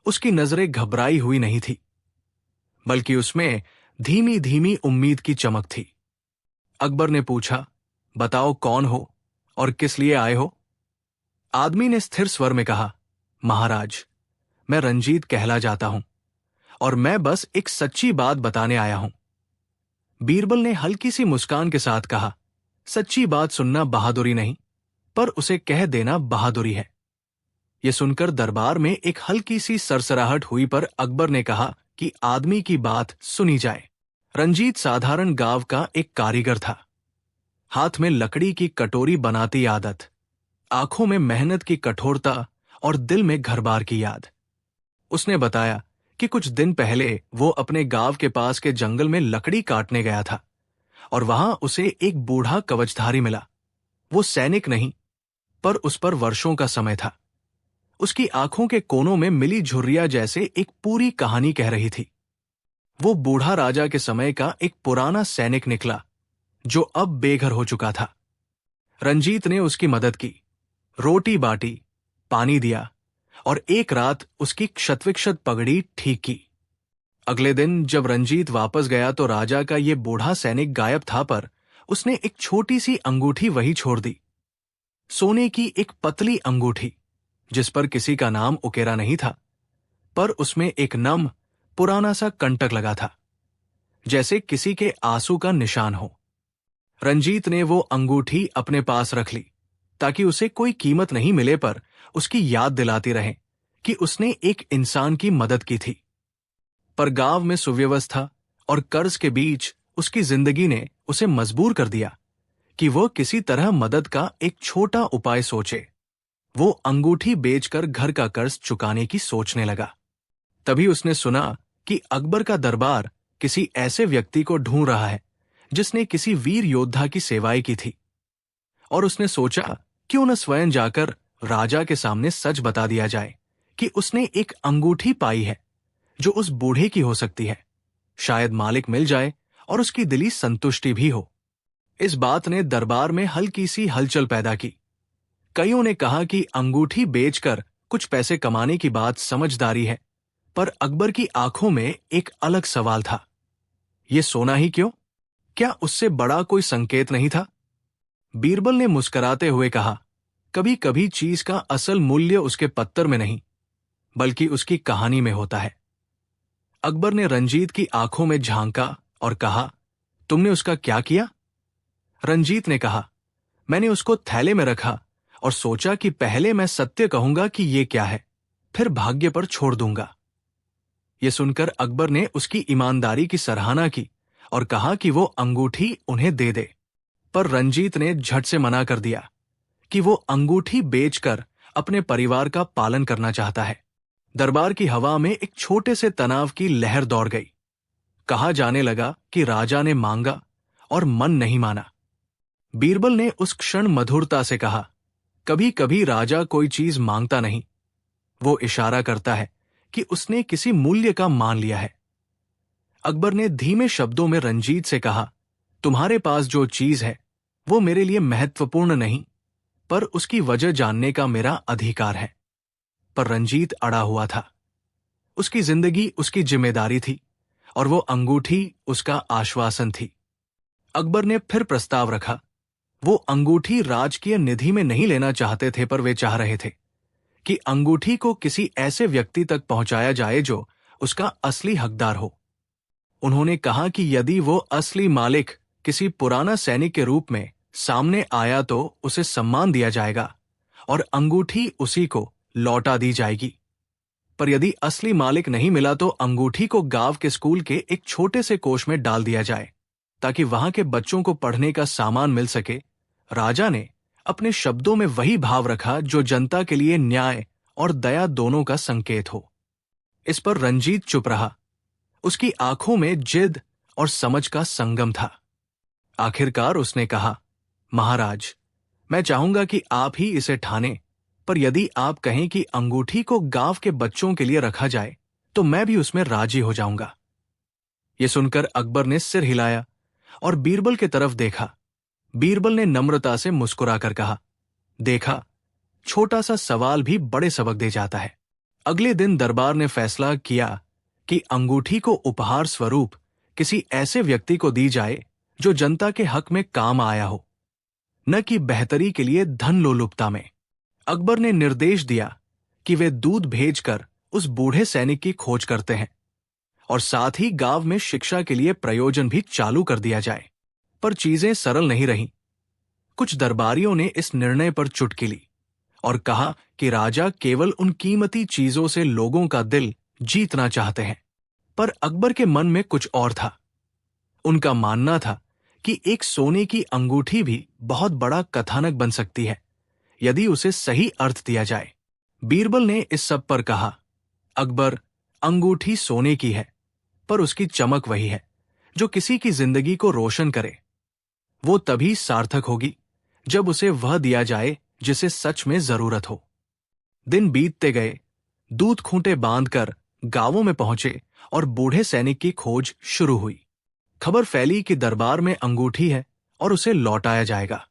S1: उसकी नजरें घबराई हुई नहीं थी, बल्कि उसमें धीमी धीमी उम्मीद की चमक थी। अकबर ने पूछा, बताओ कौन हो और किस लिए आए हो? आदमी ने स्थिर स्वर में कहा, महाराज, मैं रंजीत कहला जाता हूं, और मैं बस एक सच्ची बात बताने आया हूं। बीरबल ने हल्की सी मुस्कान के साथ कहा, सच्ची बात सुनना बहादुरी नहीं, पर उसे कह देना बहादुरी है। यह सुनकर दरबार में एक हल्की सी सरसराहट हुई, पर अकबर ने कहा कि आदमी की बात सुनी जाए। रंजीत साधारण गांव का एक कारीगर था। हाथ में लकड़ी की कटोरी बनाती आदत, आंखों में मेहनत की कठोरता और दिल में घर-बार की याद। उसने बताया कि कुछ दिन पहले वो अपने गांव के पास के जंगल में लकड़ी काटने गया था, और वहां उसे एक बूढ़ा कवचधारी मिला। वो सैनिक नहीं, पर उस पर वर्षों का समय था। उसकी आंखों के कोनों में मिली झुर्रियां जैसे एक पूरी कहानी कह रही थी। वो बूढ़ा राजा के समय का एक पुराना सैनिक निकला जो अब बेघर हो चुका था। रंजीत ने उसकी मदद की, रोटी बांटी, पानी दिया, और एक रात उसकी क्षतविक्षत पगड़ी ठीक की। अगले दिन जब रंजीत वापस गया तो राजा का ये बूढ़ा सैनिक गायब था, पर उसने एक छोटी सी अंगूठी वही छोड़ दी। सोने की एक पतली अंगूठी जिस पर किसी का नाम उकेरा नहीं था, पर उसमें एक नम पुराना सा कंटक लगा था, जैसे किसी के आंसू का निशान हो। रंजीत ने वो अंगूठी अपने पास रख ली ताकि उसे कोई कीमत नहीं मिले, पर उसकी याद दिलाती रहे कि उसने एक इंसान की मदद की थी। पर गांव में सुव्यवस्था और कर्ज के बीच उसकी जिंदगी ने उसे मजबूर कर दिया कि वो किसी तरह मदद का एक छोटा उपाय सोचे। वो अंगूठी बेचकर घर का कर्ज चुकाने की सोचने लगा। तभी उसने सुना कि अकबर का दरबार किसी ऐसे व्यक्ति को ढूंढ रहा है जिसने किसी वीर योद्धा की सेवाएं की थी, और उसने सोचा क्यों न स्वयं जाकर राजा के सामने सच बता दिया जाए कि उसने एक अंगूठी पाई है जो उस बूढ़े की हो सकती है। शायद मालिक मिल जाए और उसकी दिली संतुष्टि भी हो। इस बात ने दरबार में हल्की सी हलचल पैदा की। कईयों ने कहा कि अंगूठी बेचकर कुछ पैसे कमाने की बात समझदारी है, पर अकबर की आंखों में एक अलग सवाल था। ये सोना ही क्यों? क्या उससे बड़ा कोई संकेत नहीं था? बीरबल ने मुस्कुराते हुए कहा, कभी कभी चीज का असल मूल्य उसके पत्थर में नहीं, बल्कि उसकी कहानी में होता है। अकबर ने रंजीत की आंखों में झांका और कहा, तुमने उसका क्या किया? रंजीत ने कहा, मैंने उसको थैले में रखा और सोचा कि पहले मैं सत्य कहूंगा कि ये क्या है, फिर भाग्य पर छोड़ दूंगा। यह सुनकर अकबर ने उसकी ईमानदारी की सराहना की और कहा कि वो अंगूठी उन्हें दे दे। पर रंजीत ने झट से मना कर दिया कि वो अंगूठी बेचकर अपने परिवार का पालन करना चाहता है। दरबार की हवा में एक छोटे से तनाव की लहर दौड़ गई। कहा जाने लगा कि राजा ने मांगा और मन नहीं माना। बीरबल ने उस क्षण मधुरता से कहा, कभी कभी राजा कोई चीज मांगता नहीं, वो इशारा करता है कि उसने किसी मूल्य का मान लिया है। अकबर ने धीमे शब्दों में रंजीत से कहा, तुम्हारे पास जो चीज है वो मेरे लिए महत्वपूर्ण नहीं, पर उसकी वजह जानने का मेरा अधिकार है। पर रंजीत अड़ा हुआ था। उसकी जिंदगी उसकी जिम्मेदारी थी और वो अंगूठी उसका आश्वासन थी। अकबर ने फिर प्रस्ताव रखा। वो अंगूठी राजकीय निधि में नहीं लेना चाहते थे, पर वे चाह रहे थे कि अंगूठी को किसी ऐसे व्यक्ति तक पहुंचाया जाए जो उसका असली हकदार हो। उन्होंने कहा कि यदि वो असली मालिक किसी पुराना सैनिक के रूप में सामने आया तो उसे सम्मान दिया जाएगा और अंगूठी उसी को लौटा दी जाएगी। पर यदि असली मालिक नहीं मिला तो अंगूठी को गांव के स्कूल के एक छोटे से कोष में डाल दिया जाए ताकि वहां के बच्चों को पढ़ने का सामान मिल सके। राजा ने अपने शब्दों में वही भाव रखा जो जनता के लिए न्याय और दया दोनों का संकेत हो। इस पर रंजीत चुप रहा। उसकी आंखों में जिद और समझ का संगम था। आखिरकार उसने कहा, महाराज, मैं चाहूंगा कि आप ही इसे ठाने, पर यदि आप कहें कि अंगूठी को गांव के बच्चों के लिए रखा जाए तो मैं भी उसमें राजी हो जाऊंगा। यह सुनकर अकबर ने सिर हिलाया और बीरबल की तरफ देखा। बीरबल ने नम्रता से मुस्कुराकर कहा, देखा, छोटा सा सवाल भी बड़े सबक दे जाता है। अगले दिन दरबार ने फैसला किया कि अंगूठी को उपहार स्वरूप किसी ऐसे व्यक्ति को दी जाए जो जनता के हक में काम आया हो, न कि बेहतरी के लिए धन लोलुपता में। अकबर ने निर्देश दिया कि वे दूध भेजकर उस बूढ़े सैनिक की खोज करते हैं और साथ ही गांव में शिक्षा के लिए प्रयोजन भी चालू कर दिया जाए। पर चीजें सरल नहीं रहीं। कुछ दरबारियों ने इस निर्णय पर चुटकी ली और कहा कि राजा केवल उन कीमती चीजों से लोगों का दिल जीतना चाहते हैं। पर अकबर के मन में कुछ और था। उनका मानना था कि एक सोने की अंगूठी भी बहुत बड़ा कथानक बन सकती है यदि उसे सही अर्थ दिया जाए। बीरबल ने इस सब पर कहा, अकबर, अंगूठी सोने की है, पर उसकी चमक वही है जो किसी की जिंदगी को रोशन करे। वो तभी सार्थक होगी जब उसे वह दिया जाए जिसे सच में जरूरत हो। दिन बीतते गए। दूध खूंटे बांधकर गांवों में पहुंचे और बूढ़े सैनिक की खोज शुरू हुई। खबर फैली कि दरबार में अंगूठी है और उसे लौटाया जाएगा।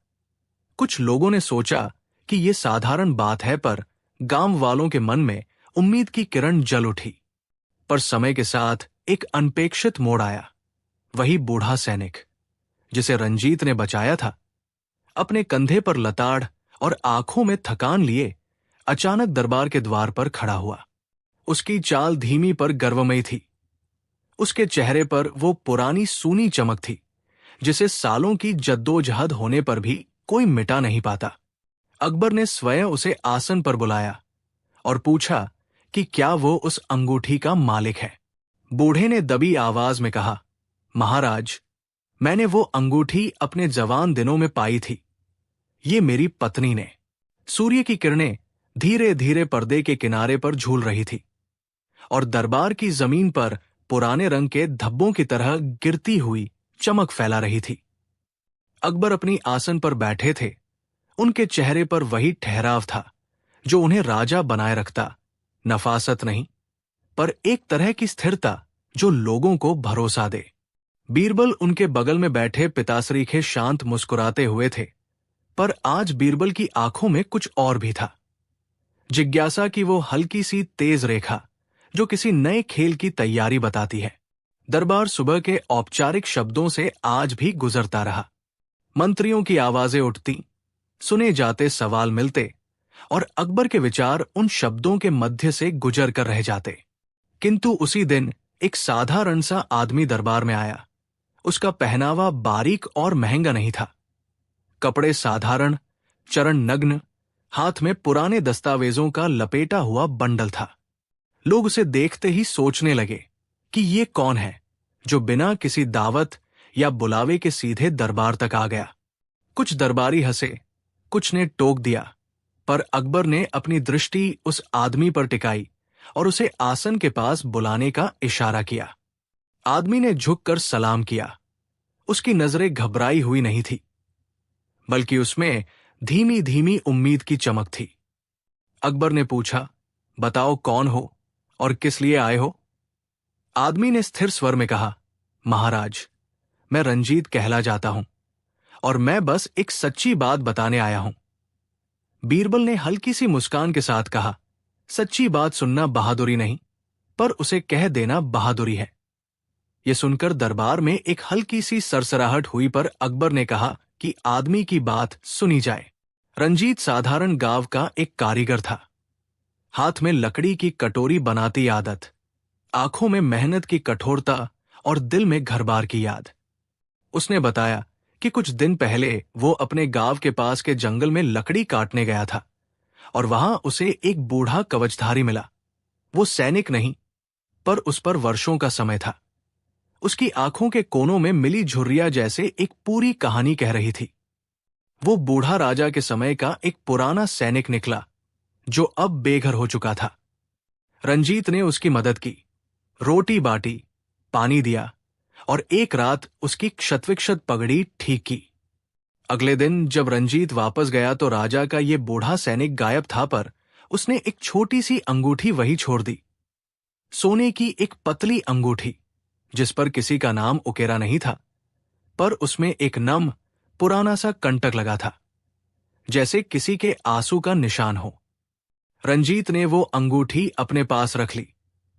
S1: कुछ लोगों ने सोचा कि यह साधारण बात है, पर गांव वालों के मन में उम्मीद की किरण जल उठी। पर समय के साथ एक अनपेक्षित मोड़ आया। वही बूढ़ा सैनिक जिसे रंजीत ने बचाया था, अपने कंधे पर लताड़ और आंखों में थकान लिए अचानक दरबार के द्वार पर खड़ा हुआ। उसकी चाल धीमी पर गर्वमयी थी। उसके चेहरे पर वो पुरानी सूनी चमक थी जिसे सालों की जद्दोजहद होने पर भी कोई मिटा नहीं पाता। अकबर ने स्वयं उसे आसन पर बुलाया और पूछा कि क्या वो उस अंगूठी का मालिक है। बूढ़े ने दबी आवाज में कहा, महाराज, मैंने वो अंगूठी अपने जवान दिनों में पाई थी। ये मेरी पत्नी ने। सूर्य की किरणें धीरे धीरे पर्दे के किनारे पर झूल रही थी और दरबार की जमीन पर पुराने रंग के धब्बों की तरह गिरती हुई चमक फैला रही थी। अकबर अपनी आसन पर बैठे थे। उनके चेहरे पर वही ठहराव था जो उन्हें राजा बनाए रखता, नफासत नहीं, पर एक तरह की स्थिरता जो लोगों को भरोसा दे। बीरबल उनके बगल में बैठे पिताश्री के शांत मुस्कुराते हुए थे, पर आज बीरबल की आंखों में कुछ और भी था। जिज्ञासा की वो हल्की सी तेज रेखा जो किसी नए खेल की तैयारी बताती है। दरबार सुबह के औपचारिक शब्दों से आज भी गुजरता रहा। मंत्रियों की आवाजें उठती, सुने जाते सवाल मिलते, और अकबर के विचार उन शब्दों के मध्य से गुजर कर रह जाते। किंतु उसी दिन एक साधारण सा आदमी दरबार में आया। उसका पहनावा बारीक और महंगा नहीं था। कपड़े साधारण, चरण नग्न, हाथ में पुराने दस्तावेजों का लपेटा हुआ बंडल था। लोग उसे देखते ही सोचने लगे कि ये कौन है जो बिना किसी दावत या बुलावे के सीधे दरबार तक आ गया। कुछ दरबारी हंसे, कुछ ने टोक दिया, पर अकबर ने अपनी दृष्टि उस आदमी पर टिकाई और उसे आसन के पास बुलाने का इशारा किया। आदमी ने झुककर सलाम किया। उसकी नजरें घबराई हुई नहीं थी, बल्कि उसमें धीमी धीमी उम्मीद की चमक थी। अकबर ने पूछा, बताओ कौन हो और किस लिए आए हो? आदमी ने स्थिर स्वर में कहा, महाराज, मैं रंजीत कहला जाता हूं और मैं बस एक सच्ची बात बताने आया हूं। बीरबल ने हल्की सी मुस्कान के साथ कहा, सच्ची बात सुनना बहादुरी नहीं, पर उसे कह देना बहादुरी है। यह सुनकर दरबार में एक हल्की सी सरसराहट हुई, पर अकबर ने कहा कि आदमी की बात सुनी जाए। रंजीत साधारण गांव का एक कारीगर था। हाथ में लकड़ी की कटोरी बनाती आदत, आंखों में मेहनत की कठोरता और दिल में घर बार की याद। उसने बताया कि कुछ दिन पहले वो अपने गांव के पास के जंगल में लकड़ी काटने गया था और वहां उसे एक बूढ़ा कवचधारी मिला। वो सैनिक नहीं, पर उस पर वर्षों का समय था। उसकी आंखों के कोनों में मिली झुर्रियां जैसे एक पूरी कहानी कह रही थी। वो बूढ़ा राजा के समय का एक पुराना सैनिक निकला जो अब बेघर हो चुका था। रंजीत ने उसकी मदद की, रोटी बांटी, पानी दिया और एक रात उसकी क्षतविक्षत पगड़ी ठीक की। अगले दिन जब रंजीत वापस गया तो राजा का ये बूढ़ा सैनिक गायब था, पर उसने एक छोटी सी अंगूठी वही छोड़ दी। सोने की एक पतली अंगूठी जिस पर किसी का नाम उकेरा नहीं था, पर उसमें एक नम पुराना सा कंटक लगा था, जैसे किसी के आंसू का निशान हो। रंजीत ने वो अंगूठी अपने पास रख ली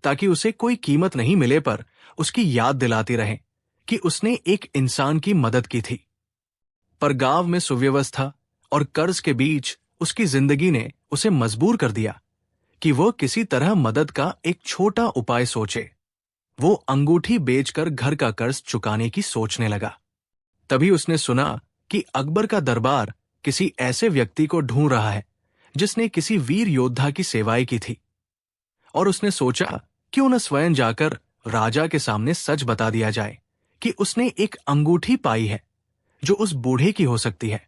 S1: ताकि उसे कोई कीमत नहीं मिले, पर उसकी याद दिलाती रहे कि उसने एक इंसान की मदद की थी। पर गांव में सुव्यवस्था और कर्ज के बीच उसकी जिंदगी ने उसे मजबूर कर दिया कि वह किसी तरह मदद का एक छोटा उपाय सोचे। वो अंगूठी बेचकर घर का कर्ज चुकाने की सोचने लगा। तभी उसने सुना कि अकबर का दरबार किसी ऐसे व्यक्ति को ढूंढ रहा है जिसने किसी वीर योद्धा की सेवाएं की थी, और उसने सोचा क्यों न स्वयं जाकर राजा के सामने सच बता दिया जाए कि उसने एक अंगूठी पाई है जो उस बूढ़े की हो सकती है।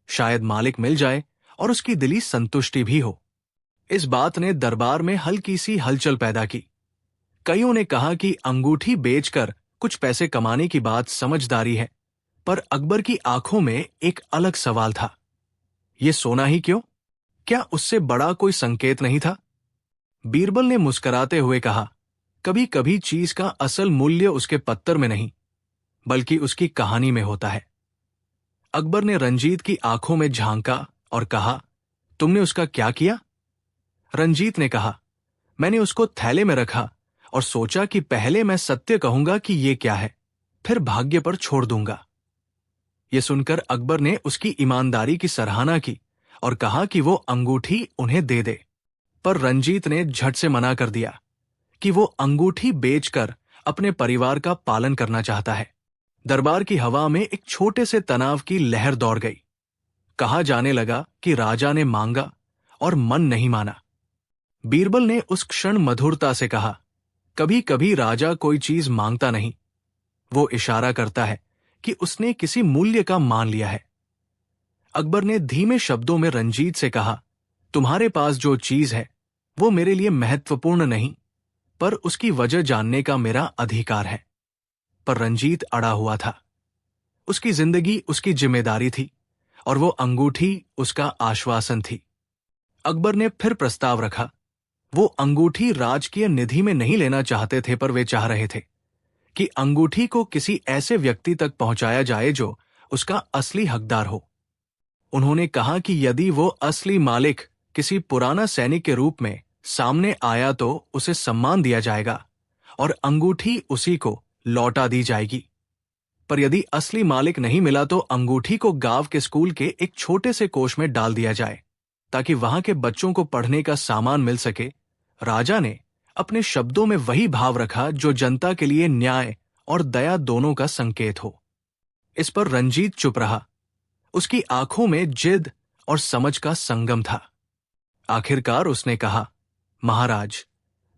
S1: शायद मालिक मिल जाए और उसकी दिली संतुष्टि भी हो। इस बात ने दरबार में हल्की सी हलचल पैदा की। कईयों ने कहा कि अंगूठी बेचकर कुछ पैसे कमाने की बात समझदारी है, पर अकबर की आंखों में एक अलग सवाल था। ये सोना ही क्यों? क्या उससे बड़ा कोई संकेत नहीं था? बीरबल ने मुस्कुराते हुए कहा, कभी कभी चीज का असल मूल्य उसके पत्थर में नहीं, बल्कि उसकी कहानी में होता है। अकबर ने रंजीत की आंखों में झांका और कहा, तुमने उसका क्या किया? रंजीत ने कहा, मैंने उसको थैले में रखा और सोचा कि पहले मैं सत्य कहूंगा कि ये क्या है, फिर भाग्य पर छोड़ दूंगा। यह सुनकर अकबर ने उसकी ईमानदारी की सराहना की और कहा कि वो अंगूठी उन्हें दे दे, पर रंजीत ने झट से मना कर दिया कि वो अंगूठी बेचकर अपने परिवार का पालन करना चाहता है। दरबार की हवा में एक छोटे से तनाव की लहर दौड़ गई। कहा जाने लगा कि राजा ने मांगा और मन नहीं माना। बीरबल ने उस क्षण मधुरता से कहा, कभी कभी राजा कोई चीज मांगता नहीं, वो इशारा करता है कि उसने किसी मूल्य का मान लिया है। अकबर ने धीमे शब्दों में रंजीत से कहा, तुम्हारे पास जो चीज है वो मेरे लिए महत्वपूर्ण नहीं, पर उसकी वजह जानने का मेरा अधिकार है। पर रंजीत अड़ा हुआ था। उसकी जिंदगी उसकी जिम्मेदारी थी और वो अंगूठी उसका आश्वासन थी। अकबर ने फिर प्रस्ताव रखा। वो अंगूठी राजकीय निधि में नहीं लेना चाहते थे, पर वे चाह रहे थे कि अंगूठी को किसी ऐसे व्यक्ति तक पहुंचाया जाए जो उसका असली हकदार हो। उन्होंने कहा कि यदि वो असली मालिक किसी पुराना सैनिक के रूप में सामने आया तो उसे सम्मान दिया जाएगा और अंगूठी उसी को लौटा दी जाएगी। पर यदि असली मालिक नहीं मिला तो अंगूठी को गांव के स्कूल के एक छोटे से कोष में डाल दिया जाए ताकि वहां के बच्चों को पढ़ने का सामान मिल सके। राजा ने अपने शब्दों में वही भाव रखा जो जनता के लिए न्याय और दया दोनों का संकेत हो। इस पर रंजीत चुप रहा। उसकी आंखों में जिद और समझ का संगम था। आखिरकार उसने कहा, महाराज,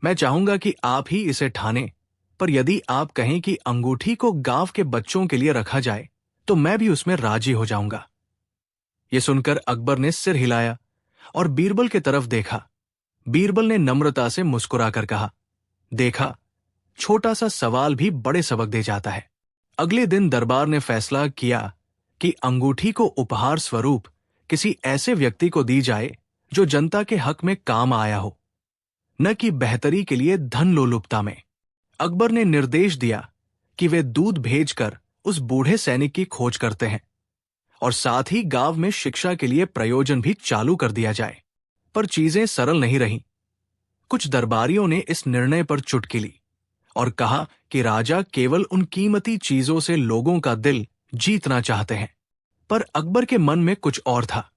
S1: मैं चाहूंगा कि आप ही इसे ठाने, पर यदि आप कहें कि अंगूठी को गांव के बच्चों के लिए रखा जाए तो मैं भी उसमें राजी हो जाऊंगा। यह सुनकर अकबर ने सिर हिलाया और बीरबल की तरफ देखा। बीरबल ने नम्रता से मुस्कुराकर कहा, देखा, छोटा सा सवाल भी बड़े सबक दे जाता है। अगले दिन दरबार ने फैसला किया कि अंगूठी को उपहार स्वरूप किसी ऐसे व्यक्ति को दी जाए जो जनता के हक में काम आया हो, न कि बेहतरी के लिए धन लोलुपता में। अकबर ने निर्देश दिया कि वे दूध भेजकर उस बूढ़े सैनिक की खोज करते हैं और साथ ही गांव में शिक्षा के लिए प्रयोजन भी चालू कर दिया जाए। पर चीजें सरल नहीं रहीं। कुछ दरबारियों ने इस निर्णय पर चुटकी ली और कहा कि राजा केवल उन कीमती चीजों से लोगों का दिल जीतना चाहते हैं। पर अकबर के मन में कुछ और था।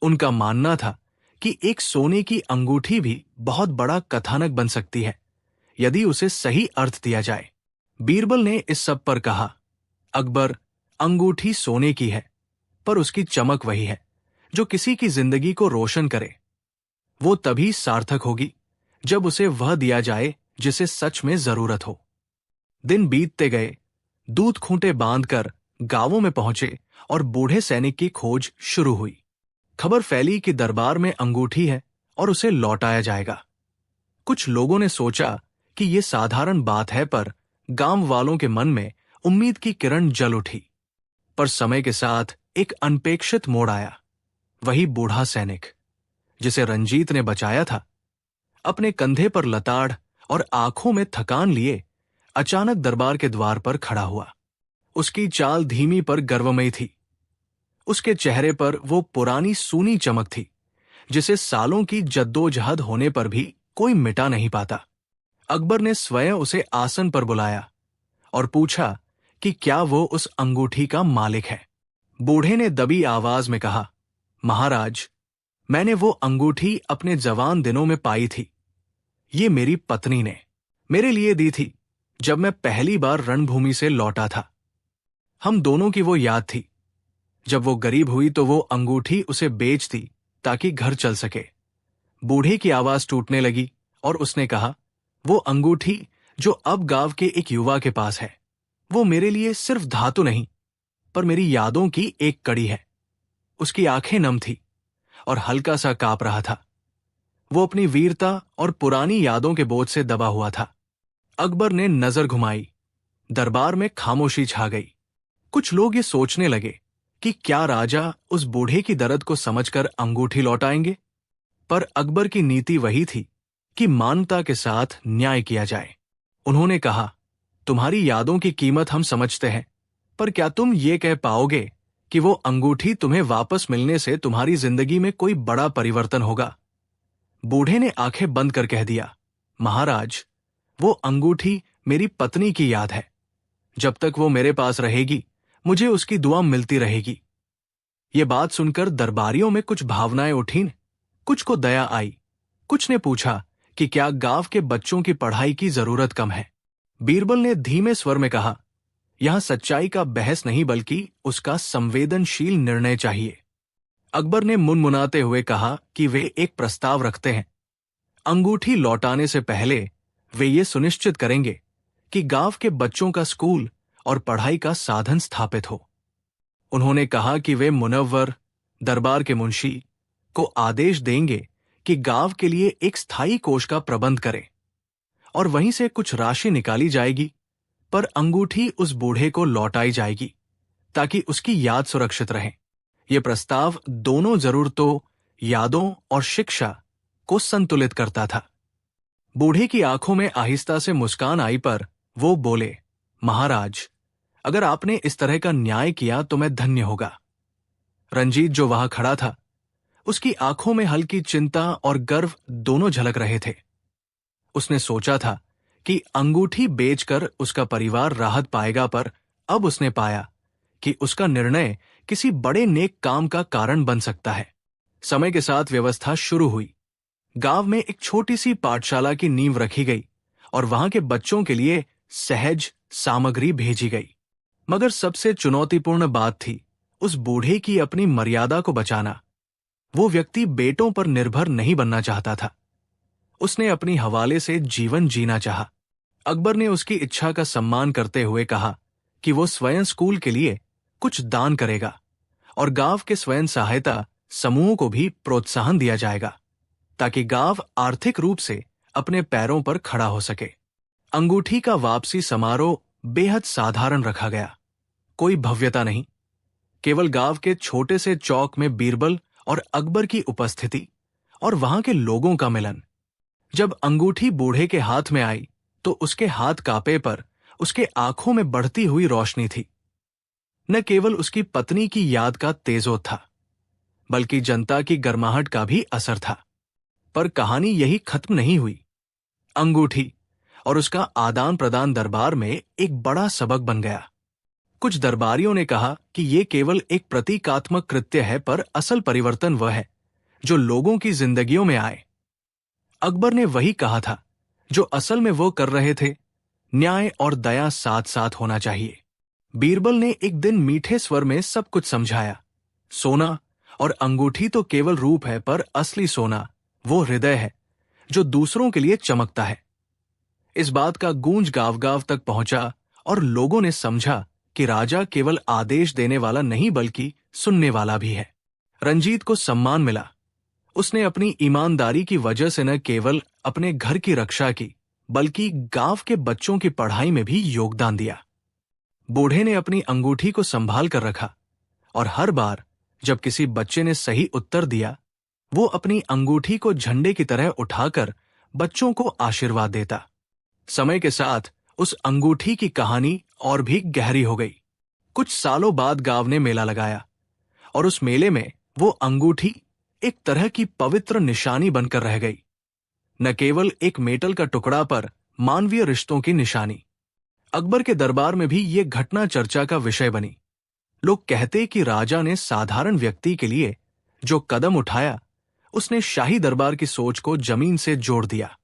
S1: उनका मानना था कि एक सोने की अंगूठी भी बहुत बड़ा कथानक बन सकती है यदि उसे सही अर्थ दिया जाए। बीरबल ने इस सब पर कहा, अकबर, अंगूठी सोने की है, पर उसकी चमक वही है जो किसी की जिंदगी को रोशन करे। वो तभी सार्थक होगी जब उसे वह दिया जाए जिसे सच में जरूरत हो। दिन बीतते गए। दूध खूंटे बांधकर गांवों में पहुंचे और बूढ़े सैनिक की खोज शुरू हुई। खबर फैली कि दरबार में अंगूठी है और उसे लौटाया जाएगा। कुछ लोगों ने सोचा कि यह साधारण बात है, पर गांव वालों के मन में उम्मीद की किरण जल उठी। पर समय के साथ एक अनपेक्षित मोड़ आया। वही बूढ़ा सैनिक जिसे रंजीत ने बचाया था, अपने कंधे पर लताड़ और आंखों में थकान लिए अचानक दरबार के द्वार पर खड़ा हुआ। उसकी चाल धीमी पर गर्वमयी थी। उसके चेहरे पर वो पुरानी सूनी चमक थी जिसे सालों की जद्दोजहद होने पर भी कोई मिटा नहीं पाता। अकबर ने स्वयं उसे आसन पर बुलाया और पूछा कि क्या वो उस अंगूठी का मालिक है। बूढ़े ने दबी आवाज में कहा, महाराज, मैंने वो अंगूठी अपने जवान दिनों में पाई थी। ये मेरी पत्नी ने मेरे लिए दी थी जब मैं पहली बार रणभूमि से लौटा था। हम दोनों की वो याद थी। जब वो गरीब हुई तो वो अंगूठी उसे बेच दी ताकि घर चल सके। बूढ़े की आवाज टूटने लगी और उसने कहा, वो अंगूठी जो अब गांव के एक युवा के पास है, वो मेरे लिए सिर्फ धातु नहीं, पर मेरी यादों की एक कड़ी है। उसकी आंखें नम थी और हल्का सा कांप रहा था। वो अपनी वीरता और पुरानी यादों के बोझ से दबा हुआ था। अकबर ने नजर घुमाई। दरबार में खामोशी छा गई। कुछ लोग ये सोचने लगे कि क्या राजा उस बूढ़े की दर्द को समझकर अंगूठी लौटाएंगे। पर अकबर की नीति वही थी कि मानवता के साथ न्याय किया जाए। उन्होंने कहा, तुम्हारी यादों की कीमत हम समझते हैं, पर क्या तुम ये कह पाओगे कि वो अंगूठी तुम्हें वापस मिलने से तुम्हारी जिंदगी में कोई बड़ा परिवर्तन होगा? बूढ़े ने आंखें बंद कर कह दिया, महाराज, वो अंगूठी मेरी पत्नी की याद है। जब तक वो मेरे पास रहेगी मुझे उसकी दुआ मिलती रहेगी। ये बात सुनकर दरबारियों में कुछ भावनाएं उठीं। कुछ को दया आई। कुछ ने पूछा कि क्या गांव के बच्चों की पढ़ाई की जरूरत कम है। बीरबल ने धीमे स्वर में कहा, यहां सच्चाई का बहस नहीं बल्कि उसका संवेदनशील निर्णय चाहिए। अकबर ने मुनमुनाते हुए कहा कि वे एक प्रस्ताव रखते हैं। अंगूठी लौटाने से पहले वे ये सुनिश्चित करेंगे कि गांव के बच्चों का स्कूल और पढ़ाई का साधन स्थापित हो। उन्होंने कहा कि वे मुनव्वर, दरबार के मुंशी, को आदेश देंगे कि गांव के लिए एक स्थायी कोष का प्रबंध करें और वहीं से कुछ राशि निकाली जाएगी, पर अंगूठी उस बूढ़े को लौटाई जाएगी ताकि उसकी याद सुरक्षित रहे। ये प्रस्ताव दोनों जरूरतों यादों और शिक्षा को संतुलित करता था। बूढ़े की आंखों में आहिस्ता से मुस्कान आई, पर वो बोले, महाराज, अगर आपने इस तरह का न्याय किया तो मैं धन्य होगा। रंजीत जो वहां खड़ा था, उसकी आंखों में हल्की चिंता और गर्व दोनों झलक रहे थे। उसने सोचा था कि अंगूठी बेचकर उसका परिवार राहत पाएगा, पर अब उसने पाया कि उसका निर्णय किसी बड़े नेक काम का कारण बन सकता है। समय के साथ व्यवस्था शुरू हुई। गांव में एक छोटी सी पाठशाला की नींव रखी गई और वहां के बच्चों के लिए सहज सामग्री भेजी गई। मगर सबसे चुनौतीपूर्ण बात थी उस बूढ़े की अपनी मर्यादा को बचाना। वो व्यक्ति बेटों पर निर्भर नहीं बनना चाहता था। उसने अपनी हवाले से जीवन जीना चाहा। अकबर ने उसकी इच्छा का सम्मान करते हुए कहा कि वो स्वयं स्कूल के लिए कुछ दान करेगा और गांव के स्वयं सहायता समूहों को भी प्रोत्साहन दिया जाएगा, ताकि गांव आर्थिक रूप से अपने पैरों पर खड़ा हो सके। अंगूठी का वापसी समारोह बेहद साधारण रखा गया। कोई भव्यता नहीं, केवल गांव के छोटे से चौक में बीरबल और अकबर की उपस्थिति और वहां के लोगों का मिलन। जब अंगूठी बूढ़े के हाथ में आई तो उसके हाथ कांपे, पर उसके आंखों में बढ़ती हुई रोशनी थी। न केवल उसकी पत्नी की याद का तेजोत था, बल्कि जनता की गर्माहट का भी असर था। पर कहानी यही खत्म नहीं हुई। अंगूठी और उसका आदान प्रदान दरबार में एक बड़ा सबक बन गया। कुछ दरबारियों ने कहा कि यह केवल एक प्रतीकात्मक कृत्य है, पर असल परिवर्तन वह है जो लोगों की जिंदगियों में आए। अकबर ने वही कहा था जो असल में वो कर रहे थे, न्याय और दया साथ साथ होना चाहिए। बीरबल ने एक दिन मीठे स्वर में सब कुछ समझाया। सोना और अंगूठी तो केवल रूप है, पर असली सोना वो हृदय है जो दूसरों के लिए चमकता है। इस बात का गूंज गांव गांव तक पहुंचा और लोगों ने समझा कि राजा केवल आदेश देने वाला नहीं, बल्कि सुनने वाला भी है। रंजीत को सम्मान मिला। उसने अपनी ईमानदारी की वजह से न केवल अपने घर की रक्षा की, बल्कि गांव के बच्चों की पढ़ाई में भी योगदान दिया। बूढ़े ने अपनी अंगूठी को संभाल कर रखा और हर बार जब किसी बच्चे ने सही उत्तर दिया, वो अपनी अंगूठी को झंडे की तरह उठाकर बच्चों को आशीर्वाद देता। समय के साथ उस अंगूठी की कहानी और भी गहरी हो गई। कुछ सालों बाद गांव ने मेला लगाया और उस मेले में वो अंगूठी एक तरह की पवित्र निशानी बनकर रह गई। न केवल एक मेटल का टुकड़ा, पर मानवीय रिश्तों की निशानी। अकबर के दरबार में भी ये घटना चर्चा का विषय बनी। लोग कहते कि राजा ने साधारण व्यक्ति के लिए जो कदम उठाया, उसने शाही दरबार की सोच को जमीन से जोड़ दिया।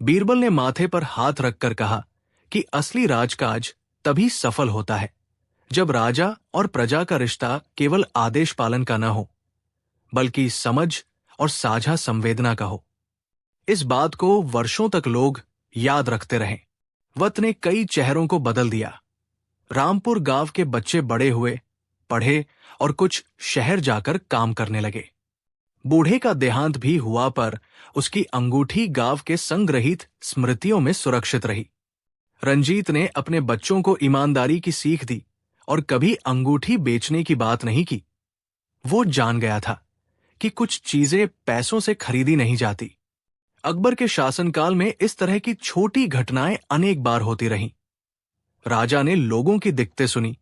S1: बीरबल ने माथे पर हाथ रखकर कहा कि असली राजकाज तभी सफल होता है जब राजा और प्रजा का रिश्ता केवल आदेश पालन का न हो, बल्कि समझ और साझा संवेदना का हो। इस बात को वर्षों तक लोग याद रखते रहे। वक्त ने कई चेहरों को बदल दिया। रामपुर गांव के बच्चे बड़े हुए, पढ़े और कुछ शहर जाकर काम करने लगे। बूढ़े का देहांत भी हुआ, पर उसकी अंगूठी गांव के संग्रहित स्मृतियों में सुरक्षित रही। रंजीत ने अपने बच्चों को ईमानदारी की सीख दी और कभी अंगूठी बेचने की बात नहीं की। वो जान गया था कि कुछ चीजें पैसों से खरीदी नहीं जाती। अकबर के शासनकाल में इस तरह की छोटी घटनाएं अनेक बार होती रहीं। राजा ने लोगों की दिक्कतें सुनी,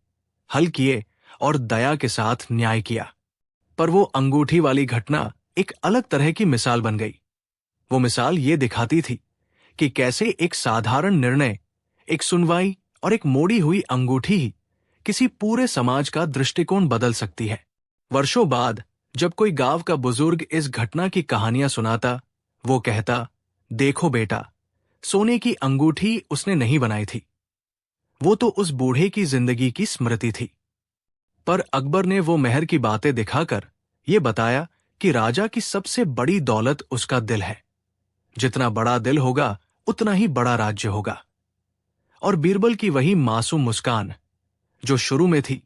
S1: हल किए और दया के साथ न्याय किया। पर वो अंगूठी वाली घटना एक अलग तरह की मिसाल बन गई। वो मिसाल ये दिखाती थी कि कैसे एक साधारण निर्णय, एक सुनवाई और एक मोड़ी हुई अंगूठी ही किसी पूरे समाज का दृष्टिकोण बदल सकती है। वर्षों बाद जब कोई गांव का बुजुर्ग इस घटना की कहानियां सुनाता, वो कहता, देखो बेटा, सोने की अंगूठी उसने नहीं बनाई थी, वो तो उस बूढ़े की जिंदगी की स्मृति थी। पर अकबर ने वो मेहर की बातें दिखाकर ये बताया कि राजा की सबसे बड़ी दौलत उसका दिल है। जितना बड़ा दिल होगा, उतना ही बड़ा राज्य होगा। और बीरबल की वही मासूम मुस्कान, जो शुरू में थी,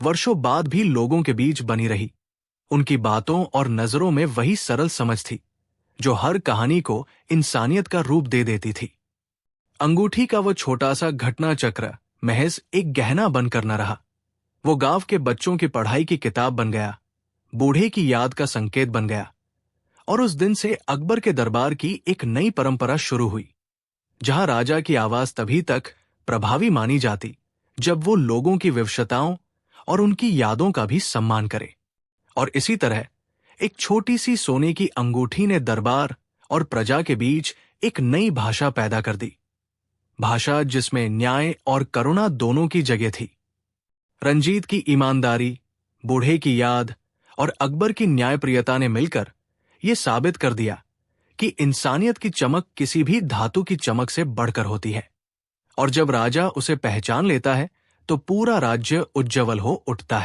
S1: वर्षों बाद भी लोगों के बीच बनी रही। उनकी बातों और नजरों में वही सरल समझ थी जो हर कहानी को इंसानियत का रूप दे देती थी। अंगूठी का वो छोटा सा घटना चक्र महज एक गहना बनकर न रहा, वो गांव के बच्चों की पढ़ाई की किताब बन गया, बूढ़े की याद का संकेत बन गया और उस दिन से अकबर के दरबार की एक नई परंपरा शुरू हुई, जहां राजा की आवाज तभी तक प्रभावी मानी जाती जब वो लोगों की विवशताओं और उनकी यादों का भी सम्मान करे। और इसी तरह एक छोटी सी सोने की अंगूठी ने दरबार और प्रजा के बीच एक नई भाषा पैदा कर दी, भाषा जिसमें न्याय और करुणा दोनों की जगह थी। रंजीत की ईमानदारी, बूढ़े की याद और अकबर की न्यायप्रियता ने मिलकर यह साबित कर दिया कि इंसानियत की चमक किसी भी धातु की चमक से बढ़कर होती है, और जब राजा उसे पहचान लेता है तो पूरा राज्य उज्जवल हो उठता है।